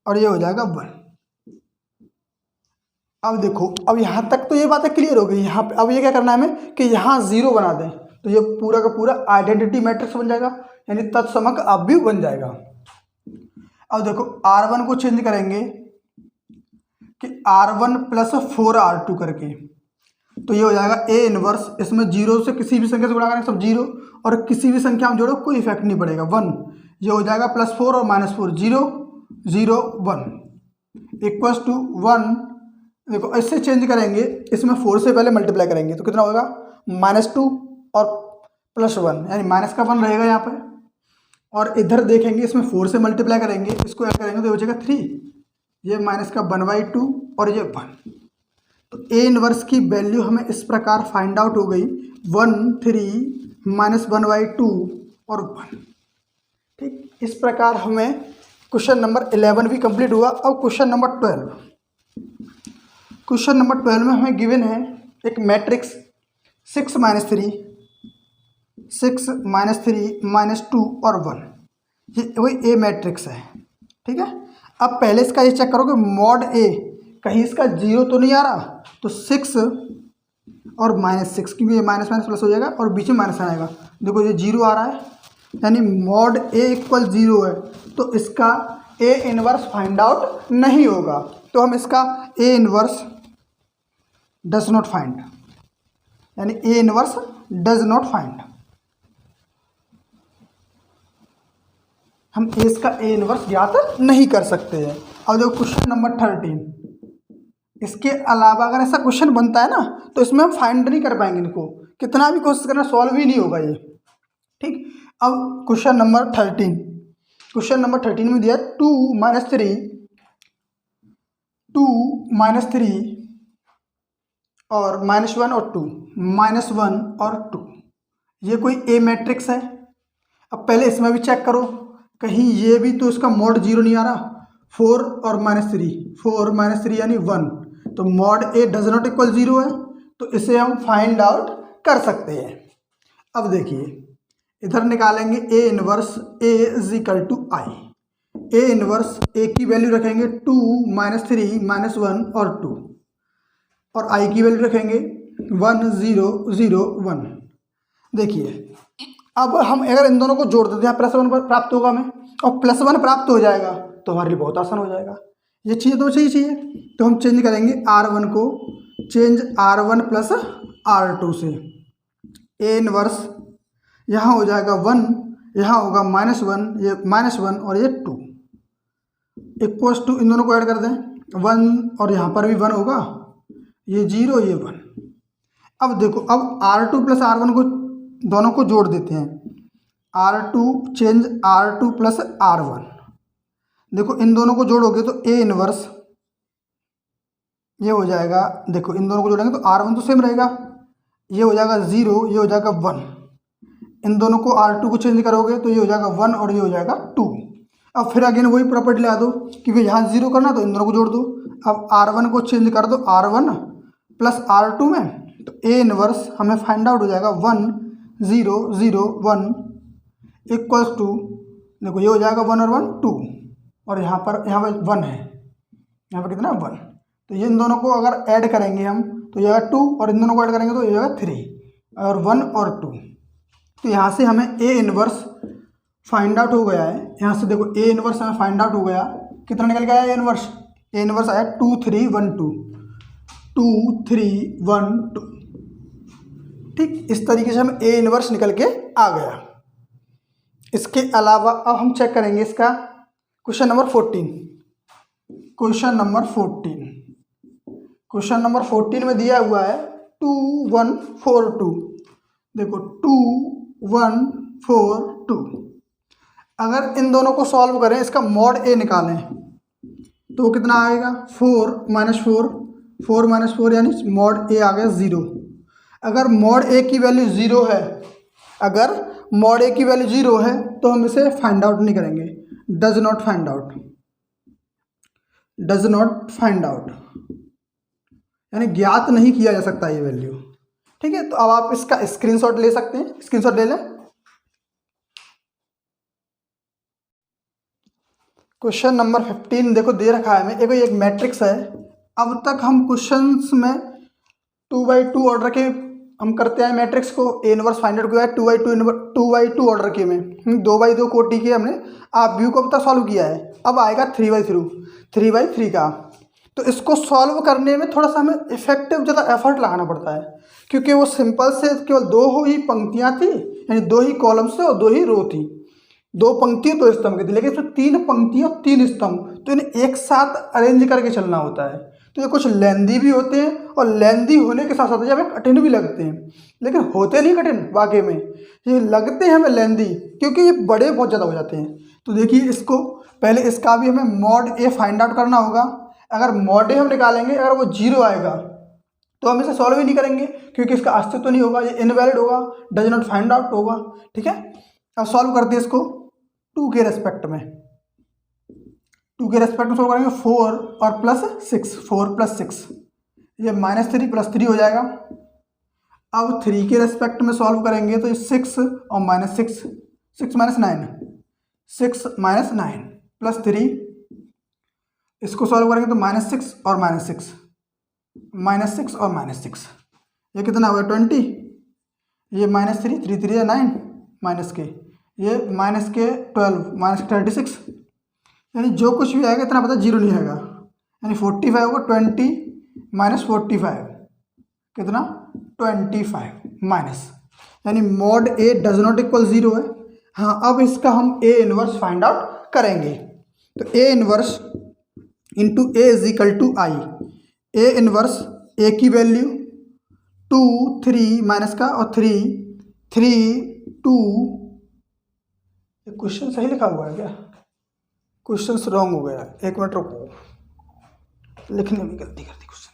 और ये हो जाएगा 1। अब देखो अब यहाँ तक तो ये बातें क्लियर हो गई। यहाँ पे अब ये क्या करना है हमें कि यहाँ 0 बना दें, तो ये पूरा का पूरा आइडेंटिटी मैट्रिक्स बन जाएगा, यानी तत्समक अवयव बन जाएगा। अब देखो R1 को चेंज करेंगे कि R1 + 4R2 करके, तो ये हो जाएगा A इनवर्स, इसमें 0 से किसी भी संख्या से गुणा करेंगे सब 0, और किसी भी संख्या में जोड़ो कोई इफेक्ट नहीं पड़ेगा, 1। ये हो जाएगा +4 और -4, 0, 0, 1 इक्वल्स टू 1। देखो इससे चेंज करेंगे, इसमें 4 से पहले मल्टीप्लाई करेंगे तो कितना होगा, -2 और +1 यानी -1 रहेगा यहाँ पर। और इधर देखेंगे इसमें 4 से मल्टीप्लाई करेंगे, इसको ऐड करेंगे तो हो जाएगा 3, ये -1/2 और ये 1। तो A इनवर्स की वैल्यू हमें इस प्रकार फाइंड आउट हो गई, 1, 3, -1/2 और 1। ठीक, इस प्रकार हमें क्वेश्चन नंबर 11 भी कंप्लीट हुआ। अब क्वेश्चन नंबर 12, क्वेश्चन नंबर 12 में हमें गिवन है एक मैट्रिक्स 6 - 3, 6 - 3, -2 और 1। ये वही ए मैट्रिक्स है, ठीक है। अब पहले इसका ये चेक करो कि मॉड ए कहीं इसका जीरो तो नहीं आ रहा, तो 6 और -6, क्योंकि ये माइनस माइनस प्लस हो जाएगा और बीच में माइनस आएगा। देखो ये जीरो आ रहा है, यानी मॉड ए इक्वल जीरो है, तो इसका ए इनवर्स फाइंड आउट नहीं होगा। तो हम इसका A inverse does not find, यानी A inverse does not find, हम इसका ए इनवर्स ज्ञात नहीं कर सकते हैं। अब देखो क्वेश्चन नंबर 13, इसके अलावा अगर ऐसा क्वेश्चन बनता है ना तो इसमें हम फाइंड नहीं कर पाएंगे, इनको कितना भी कोशिश करना सॉल्व ही नहीं होगा ये, ठीक। अब क्वेश्चन नंबर 13, क्वेश्चन नंबर 13 में दिया 2 - 3, 2 - 3 और -1 और 2, -1 और 2, ये कोई ए मैट्रिक्स है। अब पहले इसमें भी चेक करो, कहीं ये भी तो इसका मॉड जीरो नहीं आ रहा, 4 और -3, 4 - 3 यानी 1, तो mod A does not equal zero है, तो इसे हम फाइंड आउट कर सकते हैं। अब देखिए इधर निकालेंगे A inverse A is equal to I, A inverse A की वैल्यू रखेंगे 2 - 3 -1 और 2, और आई की वैल्यू रखेंगे 1 0 0 1। देखिए अब हम अगर इन दोनों को जोड़ देते हैं +1 प्राप्त होगा हमें, और +1 प्राप्त हो जाएगा तो हमारे लिए बहुत आसान हो जाएगा। ये चाहिए तो चाहिए, तो हम चेंज करेंगे R1 को, चेंज R1 + R2 से, ए इनवर्स यहाँ हो जाएगा 1, यहाँ होगा -1, ये -1 और ये 2, इक्वल्स टू इन दोनों को ऐड कर दें 1, और यहाँ पर भी 1 होगा, ये 0 ये 1। अब देखो अब R2 + R1 को दोनों को जोड़ देते हैं, R2 चेंज R2 + R1, देखो इन दोनों को जोड़ोगे तो ए इनवर्स ये हो जाएगा, देखो इन दोनों को जोड़ेंगे तो R1 तो सेम रहेगा, ये हो जाएगा 0, ये हो जाएगा 1, इन दोनों को R2 को चेंज करोगे तो ये हो जाएगा 1 और ये हो जाएगा 2। अब फिर अगेन वही प्रॉपर्टी ला दो, क्योंकि यहाँ 0 करना तो इन दोनों को जोड़ दो। अब R1 को चेंज कर दो R1 + R2 में, तो ए इनवर्स हमें फाइंड आउट हो जाएगा 1 0 0 1 इक्वल्स टू, देखो ये हो जाएगा 1 और 1 2, और यहाँ पर 1 है, यहाँ पर कितना 1, तो ये इन दोनों को अगर ऐड करेंगे हम तो ये 2, और इन दोनों को ऐड करेंगे तो ये 3, और 1 और 2, तो यहाँ से हमें ए इनवर्स फाइंड आउट हो गया है। यहाँ से देखो ए इनवर्स हमें फाइंड आउट हो गया, कितना निकल गया ए इनवर्स, ए इनवर्स आया 2 3 1 2, 2 3 1 2, ठीक। इस तरीके से हम ए इनवर्स निकल के आ गया। इसके अलावा अब हम चेक करेंगे इसका question number 14, question number 14, question number 14 में दिया हुआ है 2 1 4 2, देखो 2 1 4 2, अगर इन दोनों को सॉल्व करें, इसका मॉड ए निकालें तो वो कितना आएगा 4 - 4, 4 - 4 यानी मॉड ए आ गया 0। अगर मॉड ए की वैल्यू 0 है, अगर मॉड ए की वैल्यू 0 है तो हम इसे फाइंड आउट नहीं करेंगे, does not find out, does not find out यानी ज्ञात नहीं किया जा सकता ये वैल्यू, ठीक है। तो अब आप इसका स्क्रीनशॉट ले सकते हैं, स्क्रीनशॉट ले लें। क्वेश्चन नंबर 15 देखो दे रखा है हमें, एक मैट्रिक्स है। अब तक हम क्वेश्चंस में 2x2 ऑर्डर के हम करते हैं मैट्रिक्स को, ए इनवर्स फाइंड आउट किया है 2x2 ऑर्डर के में 2x2 कोटि के हमने आप व्यू को अब तक सॉल्व किया है। अब आएगा 3x3 का, तो इसको सॉल्व करने में थोड़ा सा हमें इफेक्टिव ज़्यादा एफर्ट लगाना पड़ता है, क्योंकि वो सिंपल से केवल 2 ही पंक्तियाँ थी, यानी 2 ही कॉलम्स थे और 2 ही रो थी, 2 पंक्तियाँ 2 स्तंभ की थी, लेकिन इसमें 3 पंक्तियाँ 3 स्तंभ, तो इन्हें एक साथ अरेंज करके चलना होता है। तो ये कुछ लेंदी भी होते हैं, और लेंदी होने के साथ साथ ये हमें कठिन भी लगते हैं, लेकिन होते नहीं कठिन, वाकई में ये लगते हैं हमें लेंदी, क्योंकि ये बड़े बहुत ज़्यादा हो जाते हैं। तो देखिए इसको पहले इसका भी हमें मॉड ए फाइंड आउट करना होगा। अगर मॉड ए हम निकालेंगे, अगर वो 0 आएगा तो हम इसे सॉल्व ही नहीं करेंगे, क्योंकि इसका अस्तित्व तो नहीं होगा, ये इनवैलिड होगा, डज नॉट फाइंड आउट होगा, ठीक है। अब सॉल्व करते हैं इसको 2 के रेस्पेक्ट में, 2 के रेस्पेक्ट में सॉल्व करेंगे 4 और +6, 4 + 6, ये -3 + 3 हो जाएगा। अब 3 के रेस्पेक्ट में सॉल्व करेंगे तो ये 6 और -6, 6 - 9, 6 माइनस 9 प्लस 3, इसको सॉल्व करेंगे तो -6 और -6, -6 और -6, ये कितना हुआ 20, ये -3, 3 3 9, माइनस के, ये माइनस के 12, -36, यानी जो कुछ भी आएगा इतना पता जीरो नहीं आएगा, यानी 45 होगा, 20 माइनस 45 कितना 25 माइनस, यानी mod A does not equal zero है। हाँ, अब इसका हम ए इनवर्स फाइंड आउट करेंगे, तो A inverse into A is equal to I, A inverse A की वैल्यू 2 3 माइनस का और 3 3 2, क्वेश्चन सही लिखा हुआ है क्या, क्वेश्चन रॉन्ग हो गया, एक मिनट रुको, लिखने में गलती कर दी क्वेश्चन।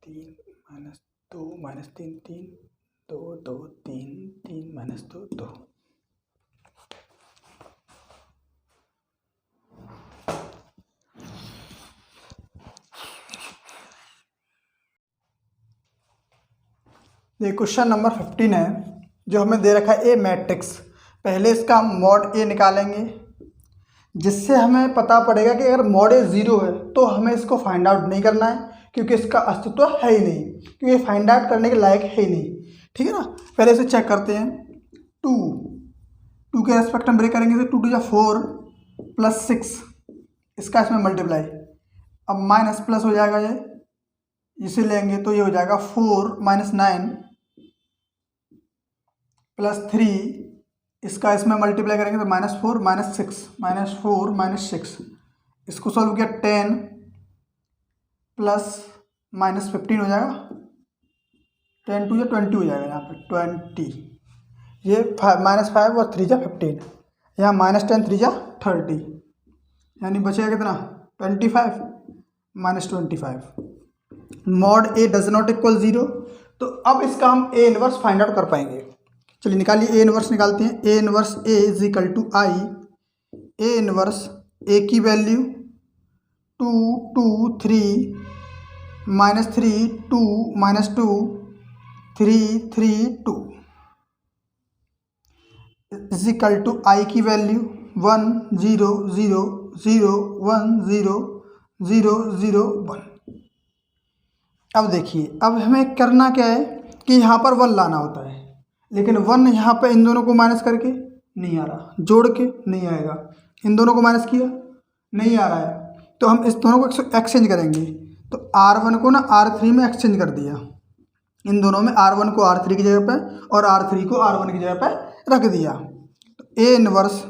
तीन माइनस 2 माइनस 3 3 2 2 3 3 माइनस 2 2, ये क्वेश्चन नंबर 15 है, जो हमें दे रखा है ए मैट्रिक्स। पहले इसका हम मॉड ए निकालेंगे, जिससे हमें पता पड़ेगा कि अगर मॉड ए ज़ीरो है तो हमें इसको फाइंड आउट नहीं करना है, क्योंकि इसका अस्तित्व है ही नहीं, क्योंकि फाइंड आउट करने के लायक है ही नहीं। ठीक है ना, पहले इसे चेक करते हैं। 2 के रेस्पेक्ट में ब्रेक करेंगे तो 2 2 4 प्लस 6, इसका इसमें मल्टीप्लाई, अब माइनस प्लस हो जाएगा, ये इसे लेंगे तो ये हो जाएगा 4 माइनस 9 प्लस 3, इसका इसमें मल्टीप्लाई करेंगे तो -4 -6, -4 -6, इसको सॉल्व किया 10 प्लस -15 हो जाएगा, 10 2 या 20 हो जाएगा, यहाँ पे 20, ये -5 और 3 जा 15, यहाँ -10 3 जा 30, यानी बचेगा कितना 25 -25, mod A does not equal zero. तो अब इसका हम ए इनवर्स फाइंड आउट कर पाएंगे। चलिए निकालिए, ए इनवर्स निकालते हैं। A inverse A is equal to I, A inverse A की value 2 2 3 -3 2 -2 3 3 2 is equal to I की वैल्यू 1 0 0 0 1 0 0 0 1। अब देखिए, अब हमें करना क्या है कि यहाँ पर 1 लाना होता है, लेकिन 1 यहाँ पे इन दोनों को माइनस करके नहीं आ रहा, जोड़ के नहीं आएगा, इन दोनों को माइनस किया नहीं आ रहा है, तो हम इस दोनों को एक्सचेंज करेंगे। तो R1 को ना R3 में एक्सचेंज कर दिया, इन दोनों में R1 को R3 की जगह पे और R3 को R1 की जगह पे रख दिया। तो ए इनवर्स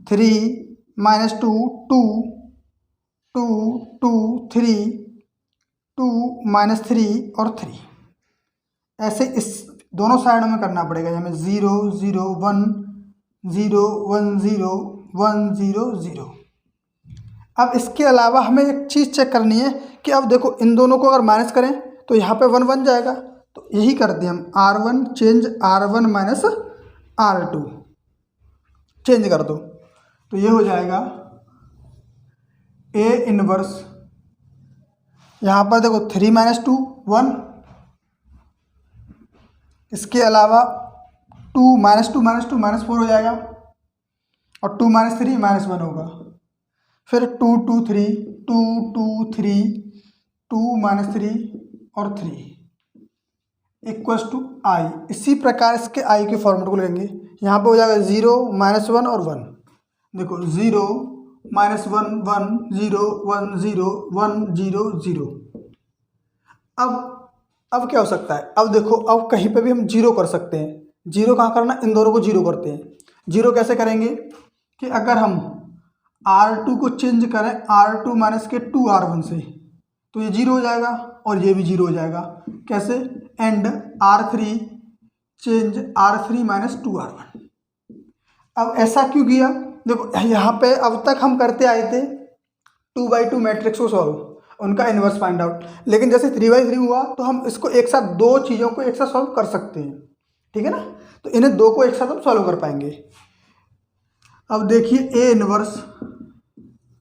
3 -2 2 2 2 3 2 -3 और 3, ऐसे इस दोनों साइडों में करना पड़ेगा, हमें 0 0 1 0 1 0 1 0 0। अब इसके अलावा हमें एक चीज़ चेक करनी है कि अब देखो, इन दोनों को अगर माइनस करें तो यहाँ पे 1 बन जाएगा, तो यही करते हैं हम, R1 change R1 minus R2 change कर दो, तो ये हो जाएगा ए इनवर्स, यहाँ पर देखो 3 -2 1, इसके अलावा 2 -2 -2 -4 हो जाएगा, और 2 -3 -1 होगा, फिर 2 2 3 2 2 3 2 -3 और 3 इक्वल्स टू आई। इसी प्रकार इसके आई के फॉर्मेट को लेंगे, यहाँ पे हो जाएगा 0 -1 और 1, देखो 0 -1 1 0 1 0 1 0 0। अब क्या हो सकता है, अब देखो, अब कहीं पे भी हम जीरो कर सकते हैं। जीरो कहाँ करना, इन दोनों को जीरो करते हैं। जीरो कैसे करेंगे कि अगर हम R2 को चेंज करें R2 माइनस के 2R1 से, तो ये जीरो हो जाएगा और ये भी जीरो हो जाएगा। कैसे, and R3 change R3 minus 2R1। अब ऐसा क्यों किया, देखो यहाँ पे अब तक हम करते आए थे 2 by 2 मैट्रिक्स को सॉल्व, उनका इन्वर्स फाइंड आउट। लेकिन जैसे 3/3 हुआ तो हम इसको एक साथ, दो चीज़ों को एक साथ सॉल्व कर सकते हैं, ठीक है ना। तो इन्हें दो को एक साथ हम सॉल्व कर पाएंगे। अब देखिए ए इन्वर्स,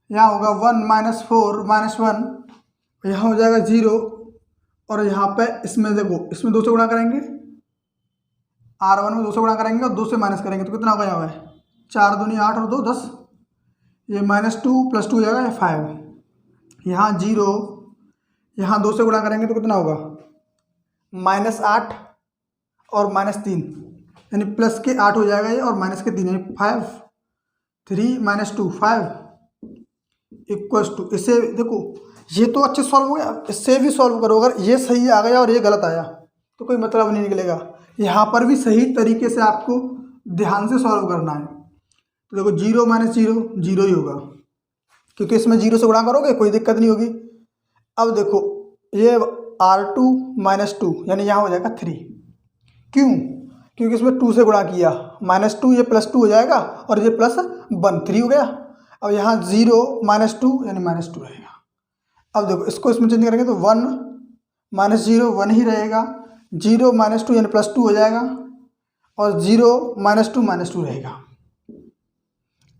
यहाँ होगा 1 - 4 - 1, यहाँ हो जाएगा 0, और यहाँ पे इसमें देखो, इसमें 2 से गुणा करेंगे, R1 में 2 से गुणा करेंगे और 2 से माइनस करेंगे तो कितना होगा यहाँ पे 4 दूनी 8 और 2 10, ये -2 + 2 हो जाएगा 5, यहाँ 0, यहाँ 2 से गुणा करेंगे तो कितना होगा -8 और -3, यानी प्लस के 8 हो जाएगा ये और माइनस के 3, यानी 5, 3 - 2 5 = इसे देखो, ये तो अच्छे सॉल्व हो गया, इससे भी सॉल्व करो। अगर ये सही आ गया और ये गलत आया तो कोई मतलब नहीं निकलेगा। यहाँ पर भी सही तरीके से आपको ध्यान से सॉल्व करना है। तो देखो 0 - 0 0 ही होगा, क्योंकि इसमें 0 से गुणा करोगे कोई दिक्कत नहीं होगी। अब देखो ये R2 - 2, यानी यहाँ हो जाएगा 3, क्यों, क्योंकि इसमें 2 से गुणा किया, -2 ये +2 हो जाएगा और ये +1 3 हो गया। अब यहाँ 0 - 2 यानी -2 रहेगा। अब देखो इसको इसमें चेंज करेंगे तो 1 - 0 1 ही रहेगा, 0 - 2 यानी +2 हो जाएगा और 0 - 2 -2 रहेगा।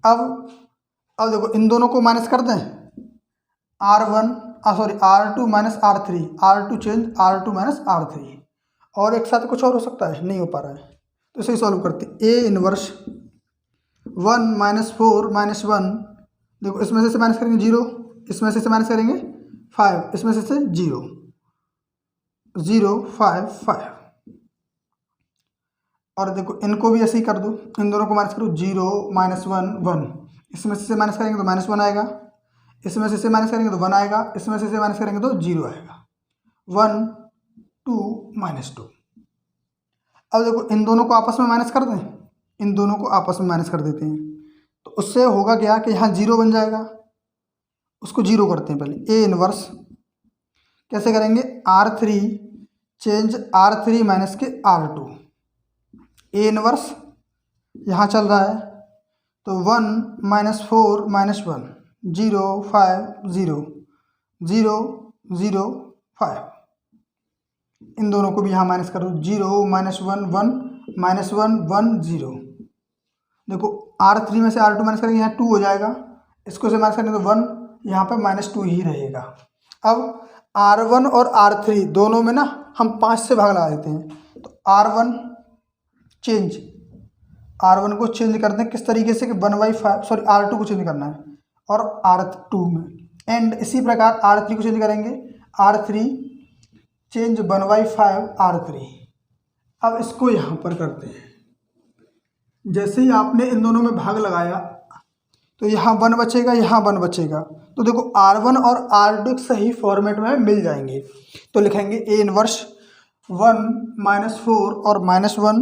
अब देखो इन दोनों को माइनस कर दें, R2 - R3, R2 change R2 - R3, और एक साथ कुछ और हो सकता है, नहीं हो पा रहा है, तो इसे सॉल्व करते हैं। ए इन्वर्स 1 - 4 - 1, देखो इसमें से माइनस करेंगे 0, इसमें से माइनस करेंगे 5, इसमें से 0 0 5 5, और देखो इनको भी ऐसे ही कर दो, इन दोनों को माइनस करो, 0 - 1 1, इसमें से माइनस करेंगे तो -1 आएगा, इसमें से माइनस करेंगे तो 1 आएगा, इसमें से माइनस करेंगे तो 0 आएगा, 1 2 -2। अब देखो इन दोनों को आपस में माइनस कर दें, इन दोनों को आपस में माइनस कर देते हैं, तो उससे होगा क्या कि यहाँ 0 बन जाएगा, उसको 0 करते हैं पहले। ए इन्वर्स कैसे करेंगे, R3 चेंज R3 माइनस के R2, ए इन्वर्स यहाँ चल रहा है तो 1 - 4 - 1 0 5 0 0 0 5, इन दोनों को भी यहाँ माइनस करो, 0 - 1 1 -1 1 0, देखो R3 में से R2 माइनस करेंगे, यहाँ 2 हो जाएगा, इसको से माइनस करेंगे तो 1, यहाँ पर -2 ही रहेगा। अब R1 और R3 दोनों में ना हम 5 से भाग लगा देते हैं, तो R1 को चेंज करते हैं किस तरीके से कि 1/5, सॉरी R2 को चेंज करना है और R2 में, एंड इसी प्रकार R3 को चेंज करेंगे, R3 चेंज 1/5 R3। अब इसको यहाँ पर करते हैं, जैसे ही आपने इन दोनों में भाग लगाया तो यहाँ 1 बचेगा, यहाँ 1 बचेगा, तो देखो R1 और R2 सही फॉर्मेट में मिल जाएंगे, तो लिखेंगे ए इन्वर्स 1 - 4 और -1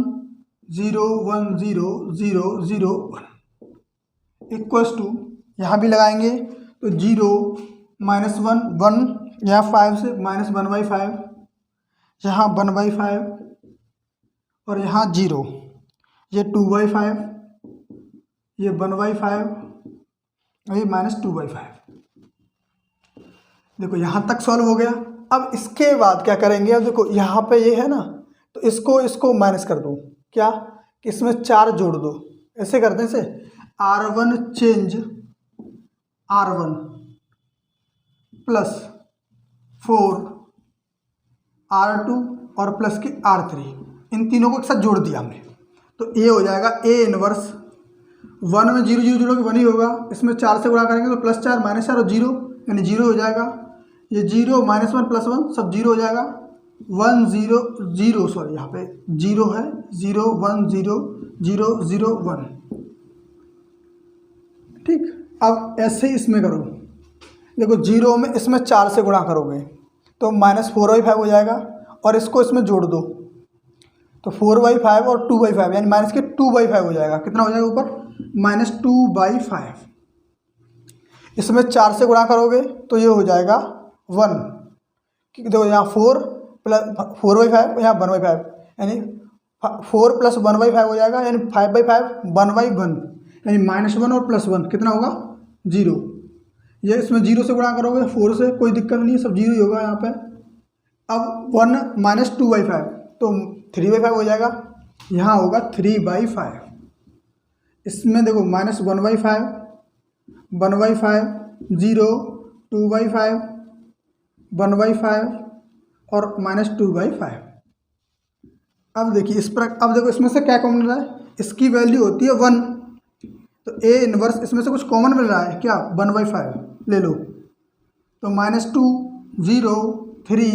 0 1 0 0 0 1 इक्वल्स टू, यहाँ भी लगाएंगे तो 0 - 1 1, यहाँ 5 से -1/5, यहाँ 1/5 और यहाँ 0, ये 2/5, ये 1/5 और ये -2/5। देखो यहाँ तक सॉल्व हो गया। अब इसके बाद क्या करेंगे, अब देखो यहाँ पे ये है ना, तो इसको माइनस कर दो, क्या कि इसमें 4 जोड़ दो, ऐसे करते हैं, इसे R1 चेंज R1 + 4 R2 और प्लस के R3, इन तीनों को एक साथ जोड़ दिया हमने, तो ये हो जाएगा ए इन्वर्स 1 में 0 0 जोड़ोगे 1 ही होगा, इसमें 4 से गुणा करेंगे तो +4 -4 और 0, यानी 0 हो जाएगा, ये 0 -1 + 1 सब 0 हो जाएगा, 1 0 0, सॉरी यहाँ पे 0 है, 0 1 0 0 0 1, ठीक। अब ऐसे ही इसमें करो, देखो 0 में इसमें 4 से गुणा करोगे तो -4/5 हो जाएगा, और इसको इसमें जोड़ दो तो 4/5 और 2/5 यानी -2/5 हो जाएगा, कितना हो जाएगा ऊपर -2/5, इसमें 4 से गुणा करोगे तो ये हो जाएगा 1, क्योंकि देखो यहाँ 4 + 4/5 यहाँ 1/5, यानी 4 + 1/5 हो जाएगा, यानी 5/5 1/1, यानी -1 और +1 कितना होगा 0, ये इसमें 0 से गुणा करोगे 4 से, कोई दिक्कत नहीं है, सब 0 ही होगा यहाँ पे। अब 1 माइनस 2/5 तो 3/5 हो जाएगा, यहाँ होगा 3/5। इसमें देखो माइनस 1/5, 1/5, 0, 2/5, 1/5 और माइनस 2/5। अब देखिए अब देखो इसमें से क्या कॉमन मिल रहा है, इसकी वैल्यू होती है 1, तो ए इनवर्स इसमें से कुछ कॉमन मिल रहा है क्या, 1/5 ले लो, तो -2, 0, 3,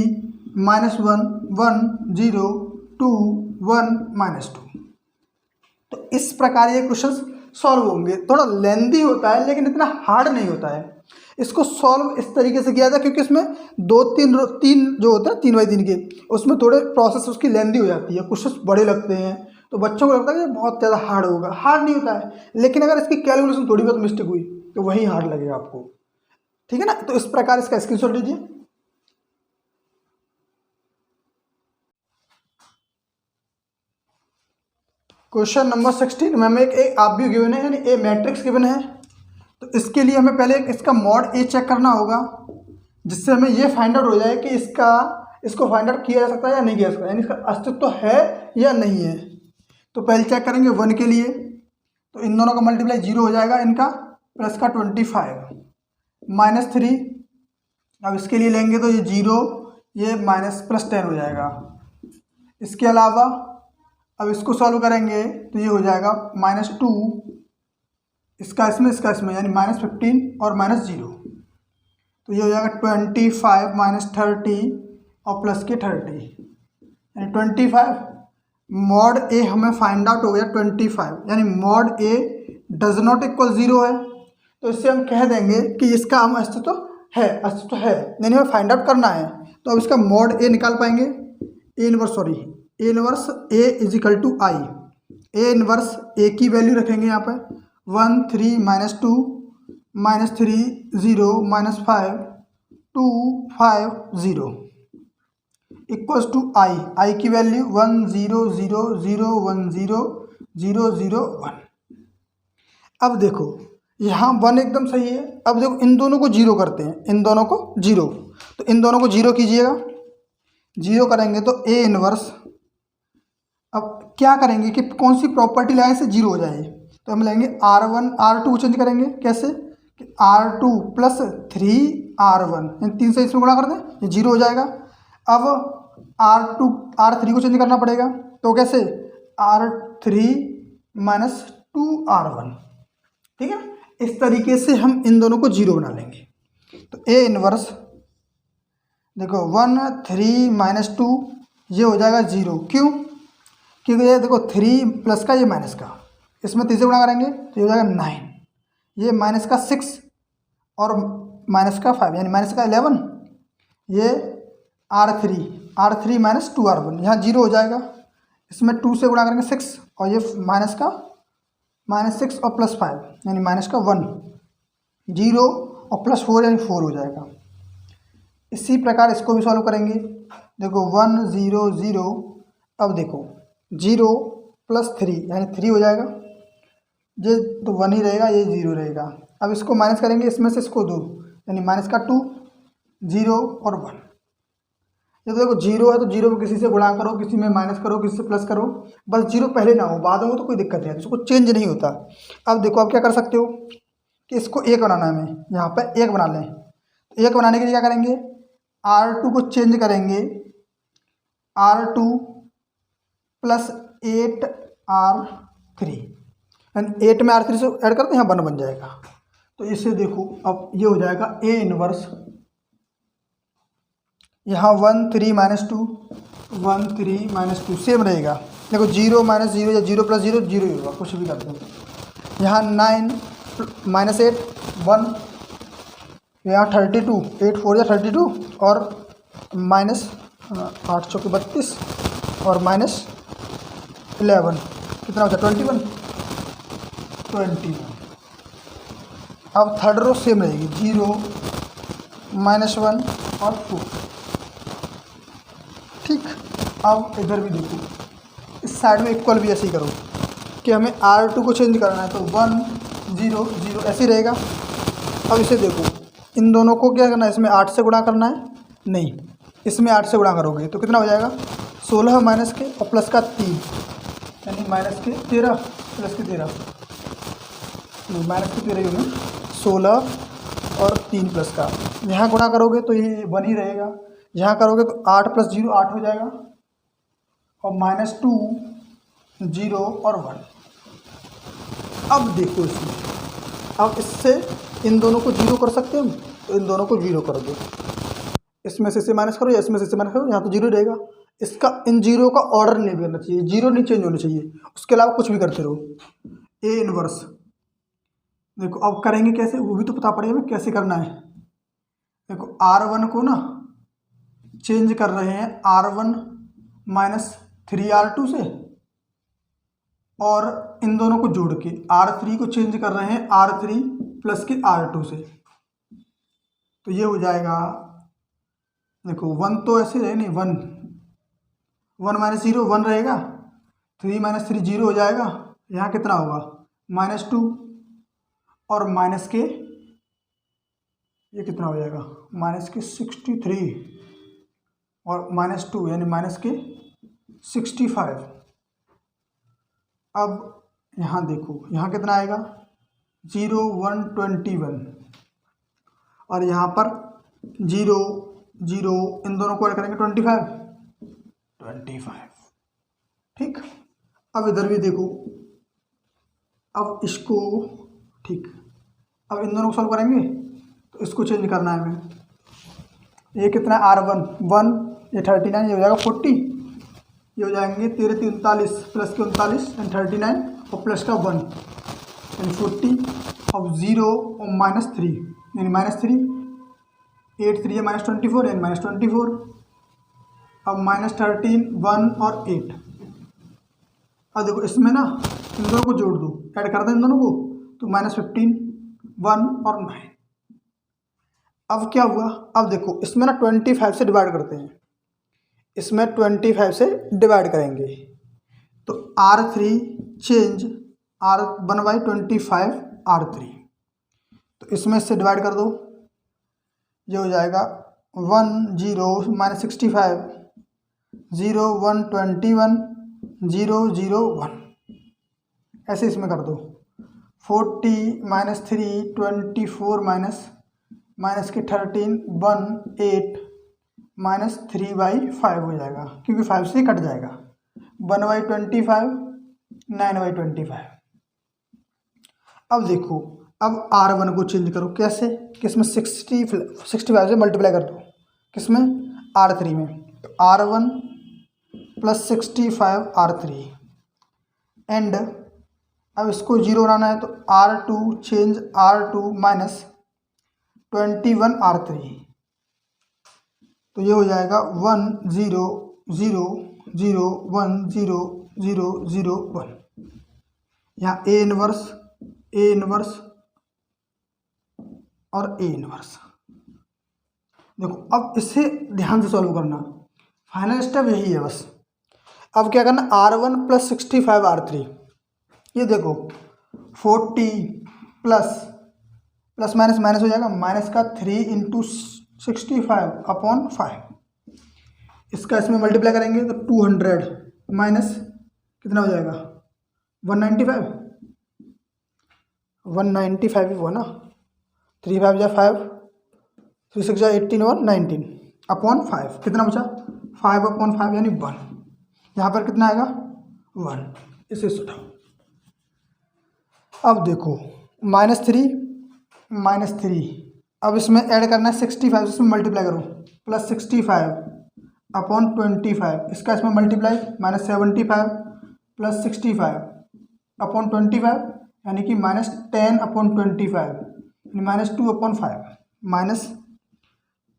-1, 1, 0, 2, 1, -2। तो इस प्रकार ये क्वेश्चन सॉल्व होंगे। थोड़ा लेंदी होता है लेकिन इतना हार्ड नहीं होता है। इसको सॉल्व इस तरीके से किया था क्योंकि इसमें 2-3 जो होते हैं 3x3 के, उसमें थोड़े प्रोसेस उसकी लेंदी हो जाती है, क्वेश्चन बड़े लगते हैं, तो बच्चों को लगता है कि बहुत ज़्यादा हार्ड होगा। हार्ड नहीं होता है, लेकिन अगर इसकी कैलकुलेशन थोड़ी बहुत मिस्टेक हुई तो वही हार्ड लगेगा आपको, ठीक है ना। तो इस प्रकार इसका स्क्रीनशॉट लीजिए। क्वेश्चन नंबर 16 में हमें एक आप भी गिवन है, यानी ए मैट्रिक्स गिवन है। तो इसके लिए हमें पहले इसका मॉड ए चेक करना होगा, जिससे हमें ये फाइंड आउट हो जाए कि इसको फाइंड आउट किया जा सकता है या नहीं किया जा सकता, यानी इसका अस्तित्व है या नहीं है। तो पहले चेक करेंगे 1 के लिए, तो इन दोनों का मल्टीप्लाई 0 हो जाएगा, इनका प्लस का 25 -3। अब इसके लिए लेंगे तो ये 0, ये +10 हो जाएगा। इसके अलावा अब इसको सॉल्व करेंगे तो ये हो जाएगा -2, इसका इसमें यानी -15 और -0, तो ये हो जाएगा 25 -30 और प्लस के 30, यानी 25। मॉड ए हमें फाइंड आउट हो गया 25, यानी mod A does not equal 0 है, तो इससे हम कह देंगे कि इसका हम अस्तित्व है, यानी हमें फाइंड आउट करना है। तो अब इसका मॉड ए निकाल पाएंगे, A inverse A is equal to I. A inverse A की वैल्यू रखेंगे यहाँ पर 1, 3, -2, -3, 0, -5, 2, 5, 0 इक्वल्स टू आई की वैल्यू 1, 0, 0, 0, 1, 0, 0, 0, 1। अब देखो यहाँ 1 एकदम सही है। अब देखो इन दोनों को 0 करते हैं, इन दोनों को 0, तो इन दोनों को 0 कीजिएगा। 0 करेंगे तो ए इनवर्स, अब क्या करेंगे कि कौन सी प्रॉपर्टी लाए से 0 हो जाए, तो हम लेंगे R1 R2 को चेंज करेंगे, कैसे कि R2 + 3R1, इन 3 से इसमें गुणा कर दें, ये 0 हो जाएगा। अब R3 को चेंज करना पड़ेगा, तो कैसे R3 - 2R1, ठीक है। इस तरीके से हम इन दोनों को 0 बना लेंगे। तो ए इनवर्स देखो 1, 3 - 2 ये हो जाएगा 0, क्यों, क्योंकि ये देखो 3 प्लस का ये माइनस का, इसमें 3 से गुणा करेंगे तो ये हो जाएगा 9, ये माइनस का 6 और माइनस का 5, यानी माइनस का 11। ये R3 - 2R1 यहाँ 0 हो जाएगा, इसमें 2 से गुणा करेंगे 6, और ये माइनस का -6 और +5 यानी माइनस का 1, 0 और +4 यानी 4 हो जाएगा। इसी प्रकार इसको भी सॉल्व करेंगे। देखो 1, 0, 0, अब देखो 0 + 3 यानी 3 हो जाएगा, ये तो 1 ही रहेगा, ये 0 रहेगा। अब इसको माइनस करेंगे, इसमें से इसको 2 यानी माइनस का 2, 0 और 1। ये तो देखो 0 है तो 0 को किसी से गुणा करो, किसी में माइनस करो, किसी से प्लस करो, बस 0 पहले ना हो, बाद में हो तो कोई दिक्कत नहीं है, इसको चेंज नहीं होता। अब देखो आप क्या कर सकते हो कि इसको 1 बनाना है, हमें यहाँ पर 1 बना लें। 1 बनाने के लिए क्या करेंगे, R2 को चेंज करेंगे, R2 + 8R3, यानी 8 में R3 से ऐड करते हैं, यहाँ 1 बन जाएगा। तो इससे देखो अब ये हो जाएगा ए इनवर्स, यहाँ 1, 3 - 2, 1, 3 - 2 सेम रहेगा। देखो 0 - 0 या 0 + 0 0 ही होगा, कुछ भी कर दो। यहाँ 9 - 8 1, यहाँ 32, 8 4 या 32 और -8 चौके 32 और -11 कितना होता है 21। अब थर्ड रो सेम रहेगी, 0 -1 और 2, ठीक। अब इधर भी देखो, इस साइड में इक्वल भी ऐसे ही करो कि हमें R2 को चेंज करना है, तो 1, 0, 0 ऐसे ही रहेगा। अब इसे देखो इन दोनों को क्या करना है, इसमें 8 से गुणा करना है, नहीं इसमें 8 से गुणा करोगे तो कितना हो जाएगा 16 माइनस के और प्लस का 3 यानी माइनस के 13 प्लस के 13 नहीं माइनस के 13 होंगे 16 और 3 प्लस का, यहाँ गुणा करोगे तो ये 1 ही रहेगा, यहाँ करोगे तो 8 प्लस 0 8 हो जाएगा और -2 0 और 1। अब देखो इसमें, अब इससे इन दोनों को 0 कर सकते हैं हम, तो इन दोनों को 0 कर दो, इसमें से माइनस करो या इसमें से माइनस करो, यहाँ तो 0 रहेगा। इसका इन 0 का ऑर्डर नहीं करना चाहिए, 0 नहीं चेंज होने चाहिए, उसके अलावा कुछ भी करते रहो। ए इनवर्स देखो अब करेंगे कैसे, वो भी तो पता पड़ेगा हमें कैसे करना है। देखो R1 को ना चेंज कर रहे हैं R1 - 3R2 से, और इन दोनों को जोड़ के R3 को चेंज कर रहे हैं R3 प्लस के R2 से, तो ये हो जाएगा देखो 1 तो ऐसे रहे नहीं, 1 -0 1 रहेगा, 3 - 3 0 हो जाएगा, यहाँ कितना होगा -2 और माइनस के ये कितना हो जाएगा -63 और -2 यानी -65। अब यहाँ देखो यहाँ कितना आएगा 0 1 21 और यहाँ पर 0 0 इन दोनों को ऐड करेंगे 25। ठीक, अब इधर भी देखो, अब इसको ठीक, अब इन दोनों को सॉल्व करेंगे तो इसको चेंज करना है हमें। ये कितना R1 1, ये 39, ये हो जाएगा 40, ये हो जाएंगे 13 39 प्लस के 39 यानी 39 और प्लस का 1 यानी 40, अब 0 और -3 यानी -3, 8 3 -24 यानी -24, अब -13 1 और 8। अब देखो इसमें ना इन दोनों को जोड़ दो, ऐड कर दें इन दोनों को तो -15 1 और 9। अब क्या हुआ, अब देखो इसमें ना 25 से डिवाइड करते हैं, इसमें 25 से डिवाइड करेंगे तो R3 चेंज R1/25 R3, तो इसमें से डिवाइड कर दो, ये हो जाएगा 1 0 -65 0 1 21 0 0 1, ऐसे इसमें कर दो 40 -3 24 माइनस के 13 1 8 -3/5 हो जाएगा, क्योंकि 5 से कट जाएगा, 1/25 9/25। अब देखो अब R1 को चेंज करो कैसे, किसमें 65 से मल्टीप्लाई कर दो, किसमें R3 में, तो R1 + 65 R3 एंड अब इसको 0 बनाना है तो R2 चेंज R2 - 21 R3, तो ये हो जाएगा 1 0 0 0 1 0 0 0 1। यहाँ A इनवर्स और A इनवर्स। देखो अब इसे ध्यान से सॉल्व करना, फाइनल स्टेप यही है बस। अब क्या करना, R1 + 65 R3, ये देखो 40 प्लस माइनस हो जाएगा, माइनस का 3 × 65/5, इसका इसमें मल्टीप्लाई करेंगे तो 200 माइनस कितना हो जाएगा 195 ही हुआ ना, 3 5 जा 5 3 6 जा 18 और 19/5, कितना बचा 5/5 यानी 1, यहाँ पर कितना आएगा 1, इसे सुधाओ। अब देखो -3 अब इसमें ऐड करना है 65, इसमें मल्टीप्लाई करो +65/25, इसका इसमें मल्टीप्लाई -75 + 65/25 यानी कि -10/25 यानी -2/5